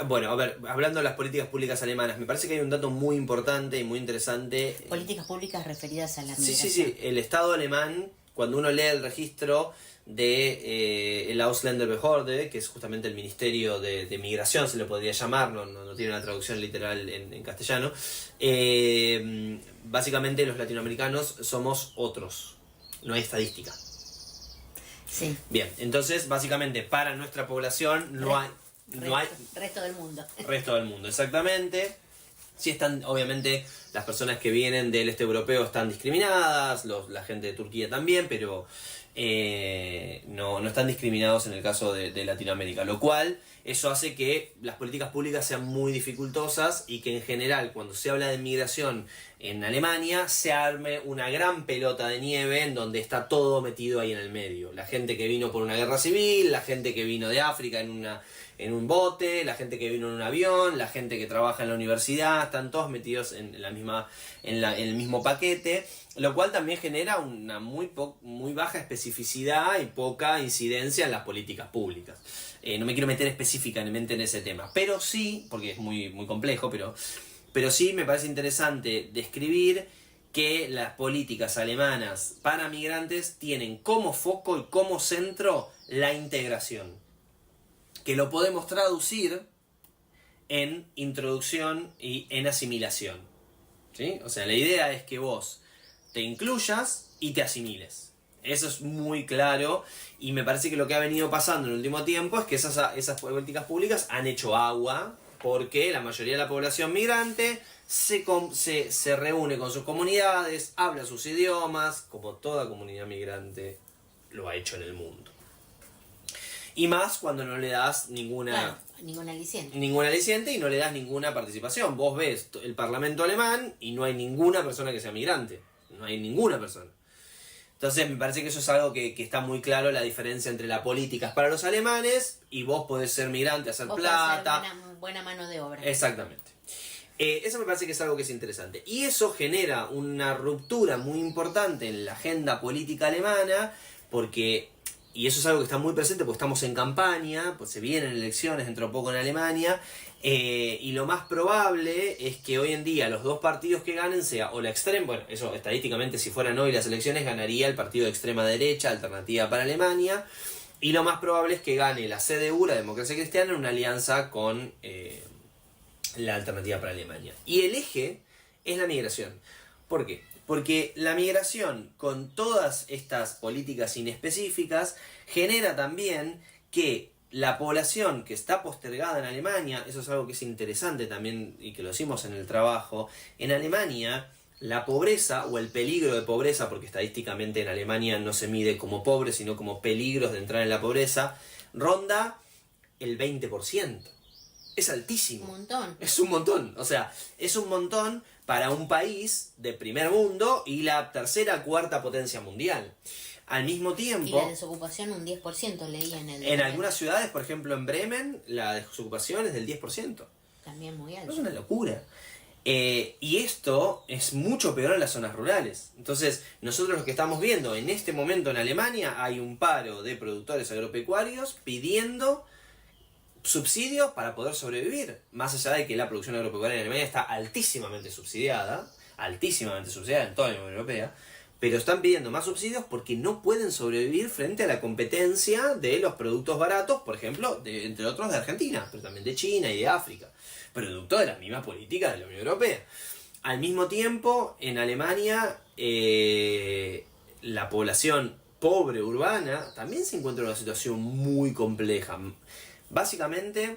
Bueno, a ver, hablando de las políticas públicas alemanas, me parece que hay un dato muy importante y muy interesante.
Políticas públicas referidas a la migración.
Sí. El Estado alemán, cuando uno lee el registro de el Ausländerbehörde, que es justamente el Ministerio de Migración, se le podría llamar, no tiene una traducción literal en castellano, básicamente los latinoamericanos somos otros, no hay estadística.
Sí.
Bien, entonces básicamente para nuestra población no hay...
Resto del mundo.
Resto del mundo, exactamente. Sí están, obviamente, las personas que vienen del este europeo están discriminadas, la gente de Turquía también, pero no están discriminados en el caso de Latinoamérica, lo cual eso hace que las políticas públicas sean muy dificultosas y que en general cuando se habla de migración en Alemania se arme una gran pelota de nieve en donde está todo metido ahí en el medio. La gente que vino por una guerra civil, la gente que vino de África en un bote, la gente que vino en un avión, la gente que trabaja en la universidad, están todos metidos en el mismo paquete, lo cual también genera una muy baja especificidad y poca incidencia en las políticas públicas. No me quiero meter específicamente en ese tema, pero sí, porque es muy, muy complejo, pero sí me parece interesante describir que las políticas alemanas para migrantes tienen como foco y como centro la integración, que lo podemos traducir en introducción y en asimilación, ¿sí? O sea, la idea es que vos te incluyas y te asimiles. Eso es muy claro y me parece que lo que ha venido pasando en el último tiempo es que esas políticas públicas han hecho agua porque la mayoría de la población migrante se reúne con sus comunidades, habla sus idiomas, como toda comunidad migrante lo ha hecho en el mundo. Y más cuando no le das ningún aliciente y no le das ninguna participación. Vos ves el Parlamento alemán y no hay ninguna persona que sea migrante. No hay ninguna persona. Entonces me parece que eso es algo que está muy claro, la diferencia entre las políticas para los alemanes y vos podés ser migrante, hacer plata.
Buena mano de obra.
Exactamente. Eso me parece que es algo que es interesante. Y eso genera una ruptura muy importante en la agenda política alemana, y eso es algo que está muy presente porque estamos en campaña, pues se vienen elecciones dentro de poco en Alemania, y lo más probable es que hoy en día los dos partidos que ganen sea o la extrema, bueno, eso estadísticamente si fueran hoy las elecciones ganaría el partido de extrema derecha, Alternativa para Alemania, y lo más probable es que gane la CDU, la Democracia Cristiana, en una alianza con la Alternativa para Alemania. Y el eje es la migración. ¿Por qué? Porque la migración, con todas estas políticas inespecíficas, genera también que la población que está postergada en Alemania, eso es algo que es interesante también y que lo decimos en el trabajo, en Alemania la pobreza o el peligro de pobreza, porque estadísticamente en Alemania no se mide como pobre, sino como peligros de entrar en la pobreza, ronda el 20%. Es altísimo.
Un montón.
Es un montón. O sea, es un montón para un país de primer mundo y la tercera, cuarta potencia mundial. Al mismo tiempo...
Y la desocupación un 10%, leí en el...
En algunas ciudades, por ejemplo en Bremen, la desocupación es del 10%.
También muy alto.
Es una locura. Y esto es mucho peor en las zonas rurales. Entonces, nosotros lo que estamos viendo en este momento en Alemania, hay un paro de productores agropecuarios pidiendo subsidios para poder sobrevivir. Más allá de que la producción agropecuaria en Alemania está altísimamente subsidiada en toda la Unión Europea, pero están pidiendo más subsidios porque no pueden sobrevivir frente a la competencia de los productos baratos, por ejemplo, entre otros de Argentina, pero también de China y de África, producto de la misma política de la Unión Europea. Al mismo tiempo, en Alemania, la población pobre urbana también se encuentra en una situación muy compleja. Básicamente,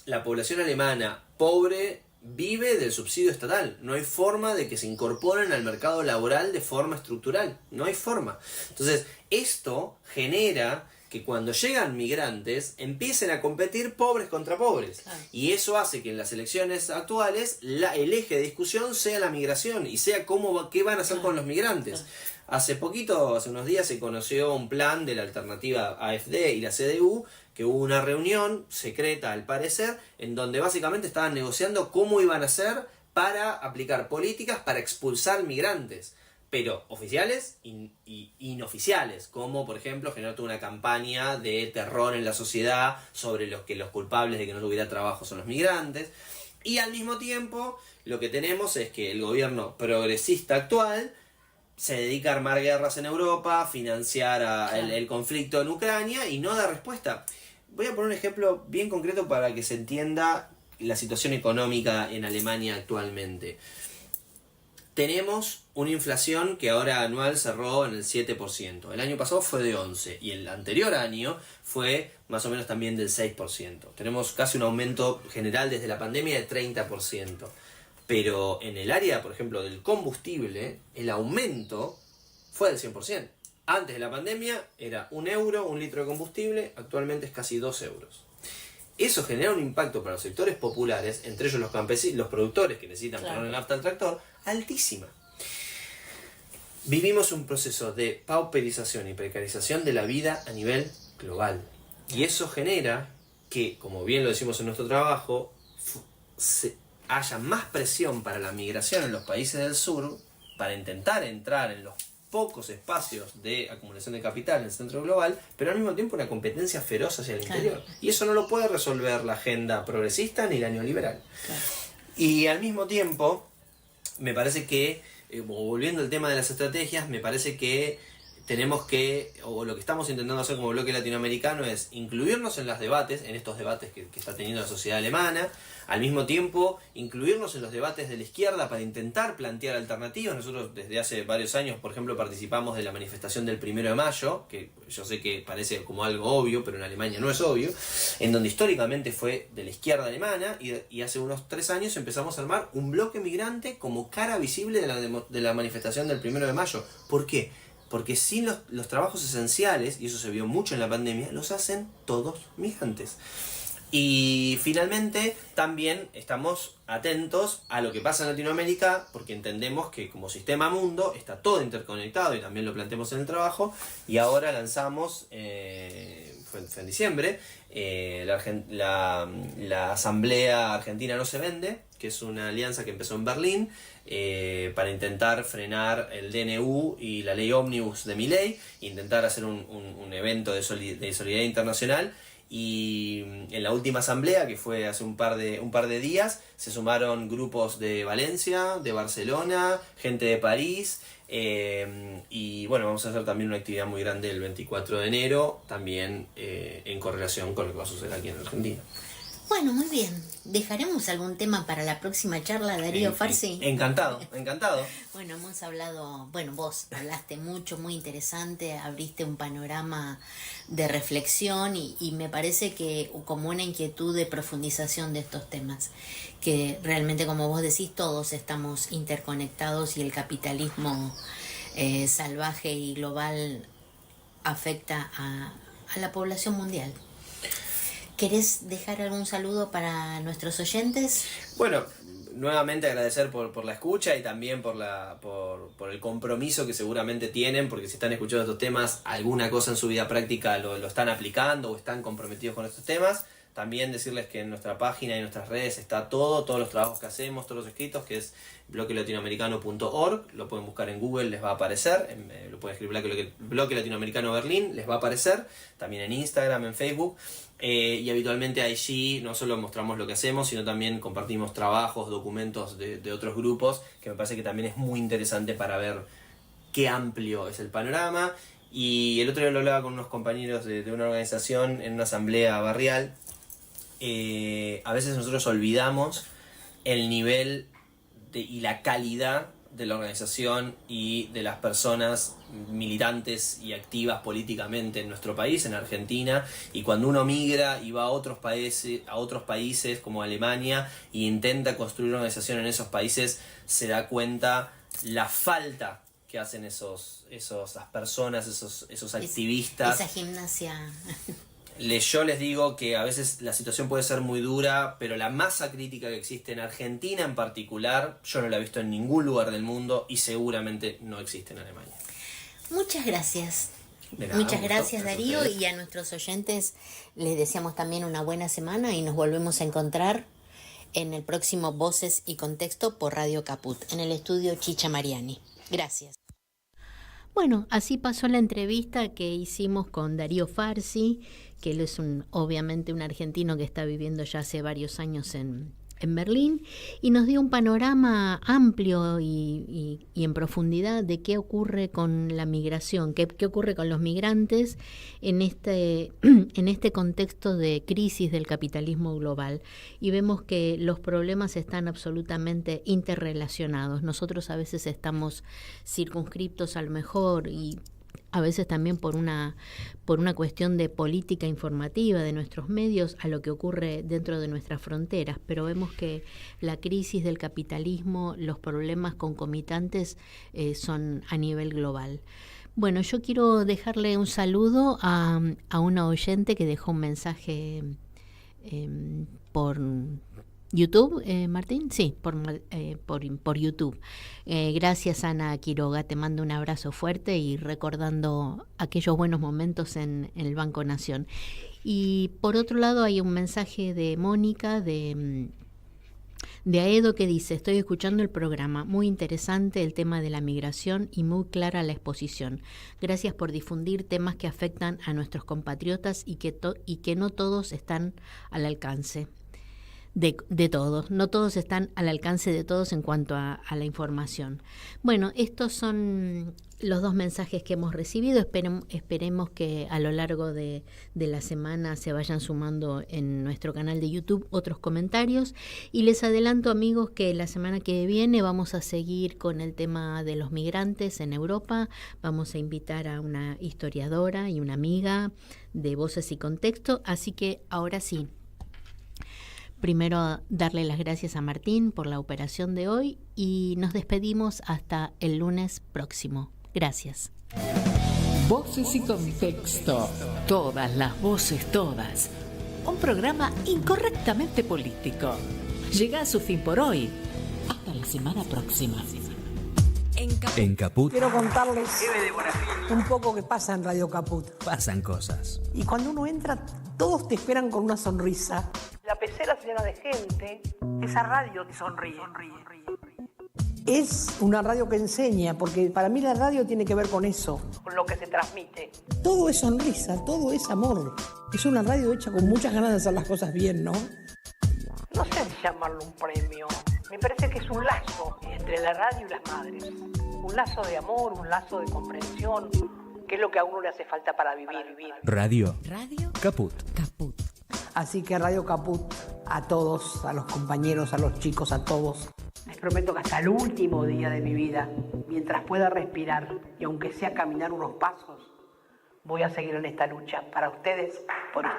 la población alemana pobre vive del subsidio estatal. No hay forma de que se incorporen al mercado laboral de forma estructural. No hay forma. Entonces, esto genera que cuando llegan migrantes empiecen a competir pobres contra pobres. Y eso hace que en las elecciones actuales el eje de discusión sea la migración y sea qué van a hacer con los migrantes. Hace unos días se conoció un plan de la alternativa AfD y la CDU, que hubo una reunión secreta al parecer, en donde básicamente estaban negociando cómo iban a hacer para aplicar políticas para expulsar migrantes, pero oficiales y inoficiales, como por ejemplo generar toda una campaña de terror en la sociedad sobre los culpables de que no hubiera trabajo son los migrantes. Y al mismo tiempo lo que tenemos es que el gobierno progresista actual se dedica a armar guerras en Europa, financiar el conflicto en Ucrania y no da respuesta. Voy a poner un ejemplo bien concreto para que se entienda la situación económica en Alemania actualmente. Tenemos una inflación que ahora anual cerró en el 7%. El año pasado fue de 11% y el anterior año fue más o menos también del 6%. Tenemos casi un aumento general desde la pandemia de 30%. Pero en el área, por ejemplo, del combustible, el aumento fue del 100%. Antes de la pandemia era €1 un litro de combustible, actualmente es casi €2. Eso genera un impacto para los sectores populares, entre ellos los campesinos, los productores que necesitan poner nafta al tractor, altísima. Vivimos un proceso de pauperización y precarización de la vida a nivel global. Y eso genera que, como bien lo decimos en nuestro trabajo, haya más presión para la migración en los países del sur para intentar entrar en los pocos espacios de acumulación de capital en el centro global, pero al mismo tiempo una competencia feroz hacia el interior. Y eso no lo puede resolver la agenda progresista ni la neoliberal. Y al mismo tiempo, me parece que, volviendo al tema de las estrategias, me parece que tenemos que, o lo que estamos intentando hacer como bloque latinoamericano es incluirnos en los debates, en estos debates que está teniendo la sociedad alemana, al mismo tiempo incluirnos en los debates de la izquierda para intentar plantear alternativas. Nosotros desde hace varios años, por ejemplo, participamos de la manifestación del 1 de mayo, que yo sé que parece como algo obvio, pero en Alemania no es obvio, en donde históricamente fue de la izquierda alemana, y hace unos 3 años empezamos a armar un bloque migrante como cara visible de la manifestación del 1 de mayo. ¿Por qué? Porque sin los trabajos esenciales, y eso se vio mucho en la pandemia, los hacen todos migrantes. Y finalmente también estamos atentos a lo que pasa en Latinoamérica, porque entendemos que como sistema mundo está todo interconectado, y también lo planteamos en el trabajo, y ahora lanzamos, fue en diciembre, la Asamblea Argentina No Se Vende, que es una alianza que empezó en Berlín, para intentar frenar el DNU y la ley Ómnibus de Milei, intentar hacer un evento de solidaridad internacional. Y en la última asamblea, que fue hace un par de días, se sumaron grupos de Valencia, de Barcelona, gente de París, y bueno, vamos a hacer también una actividad muy grande el 24 de enero, también en correlación con lo que va a suceder aquí en Argentina.
Bueno, muy bien. ¿Dejaremos algún tema para la próxima charla, Darío Farsi?
Encantado.
Bueno, hemos hablado, vos hablaste mucho, muy interesante, abriste un panorama de reflexión y me parece que como una inquietud de profundización de estos temas, que realmente, como vos decís, todos estamos interconectados y el capitalismo salvaje y global afecta a la población mundial. ¿Querés dejar algún saludo para nuestros oyentes?
Bueno, nuevamente agradecer por la escucha y también por el compromiso que seguramente tienen, porque si están escuchando estos temas, alguna cosa en su vida práctica lo están aplicando o están comprometidos con estos temas. También decirles que en nuestra página y en nuestras redes está todos los trabajos que hacemos, todos los escritos, que es bloquelatinoamericano.org, lo pueden buscar en Google, les va a aparecer, lo pueden escribir Bloque Latinoamericano Berlín, les va a aparecer, también en Instagram, en Facebook, y habitualmente allí no solo mostramos lo que hacemos, sino también compartimos trabajos, documentos de otros grupos, que me parece que también es muy interesante para ver qué amplio es el panorama. Y el otro día lo hablaba con unos compañeros de una organización en una asamblea barrial. A veces nosotros olvidamos el nivel y la calidad de la organización y de las personas militantes y activas políticamente en nuestro país, en Argentina, y cuando uno migra y va a otros países como Alemania e intenta construir una organización en esos países, se da cuenta la falta que hacen esas personas, esos activistas.
Esa gimnasia.
Yo les digo que a veces la situación puede ser muy dura, pero la masa crítica que existe en Argentina en particular, yo no la he visto en ningún lugar del mundo y seguramente no existe en Alemania.
Muchas gracias.
De nada,
Muchas gracias, Darío, y a nuestros oyentes les deseamos también una buena semana y nos volvemos a encontrar en el próximo Voces y Contexto por Radio Caput, en el estudio Chicha Mariani. Gracias. Bueno, así pasó la entrevista que hicimos con Darío Farsi, que él es obviamente un argentino que está viviendo ya hace varios años en Berlín, y nos dio un panorama amplio y en profundidad de qué ocurre con la migración, qué ocurre con los migrantes en este contexto de crisis del capitalismo global. Y vemos que los problemas están absolutamente interrelacionados. Nosotros a veces estamos circunscriptos a lo mejor y a veces también por una cuestión de política informativa de nuestros medios a lo que ocurre dentro de nuestras fronteras, pero vemos que la crisis del capitalismo, los problemas concomitantes son a nivel global. Bueno, yo quiero dejarle un saludo a una oyente que dejó un mensaje por YouTube, Martín, sí, por YouTube. Gracias, Ana Quiroga, te mando un abrazo fuerte y recordando aquellos buenos momentos en el Banco Nación. Y por otro lado hay un mensaje de Mónica de Aedo que dice: estoy escuchando el programa, muy interesante el tema de la migración y muy clara la exposición. Gracias por difundir temas que afectan a nuestros compatriotas y que no todos están al alcance de todos, no todos están al alcance de todos en cuanto a la información. Bueno, estos son los dos mensajes que hemos recibido. Esperemos que a lo largo de la semana se vayan sumando en nuestro canal de YouTube otros comentarios. Y les adelanto, amigos, que la semana que viene vamos a seguir con el tema de los migrantes en Europa. Vamos a invitar a una historiadora y una amiga de Voces y Contexto. Así que ahora sí, primero darle las gracias a Martín por la operación de hoy y nos despedimos hasta el lunes próximo. Gracias.
Voces y Contexto. Todas las voces, todas. Un programa incorrectamente político. Llega a su fin por hoy. Hasta la semana próxima.
En Caput
Quiero contarles un poco qué pasa en Radio Caput.
pasan cosas.
Y cuando uno entra, todos te esperan con una sonrisa. La pecera se llena de gente. Esa radio te sonríe. Es una radio que enseña, porque para mí la radio tiene que ver con eso, con lo que se transmite. Todo es sonrisa, todo es amor. Es una radio hecha con muchas ganas de hacer las cosas bien, ¿no? No sé si llamarlo un premio. Me parece que es un lazo entre la radio y las madres. Un lazo de amor, un lazo de comprensión, que es lo que a uno le hace falta para vivir.
Radio Caput.
Así que Radio Caput, a todos, a los compañeros, a los chicos, a todos. Les prometo que hasta el último día de mi vida, mientras pueda respirar y aunque sea caminar unos pasos, voy a seguir en esta lucha para ustedes, por ustedes.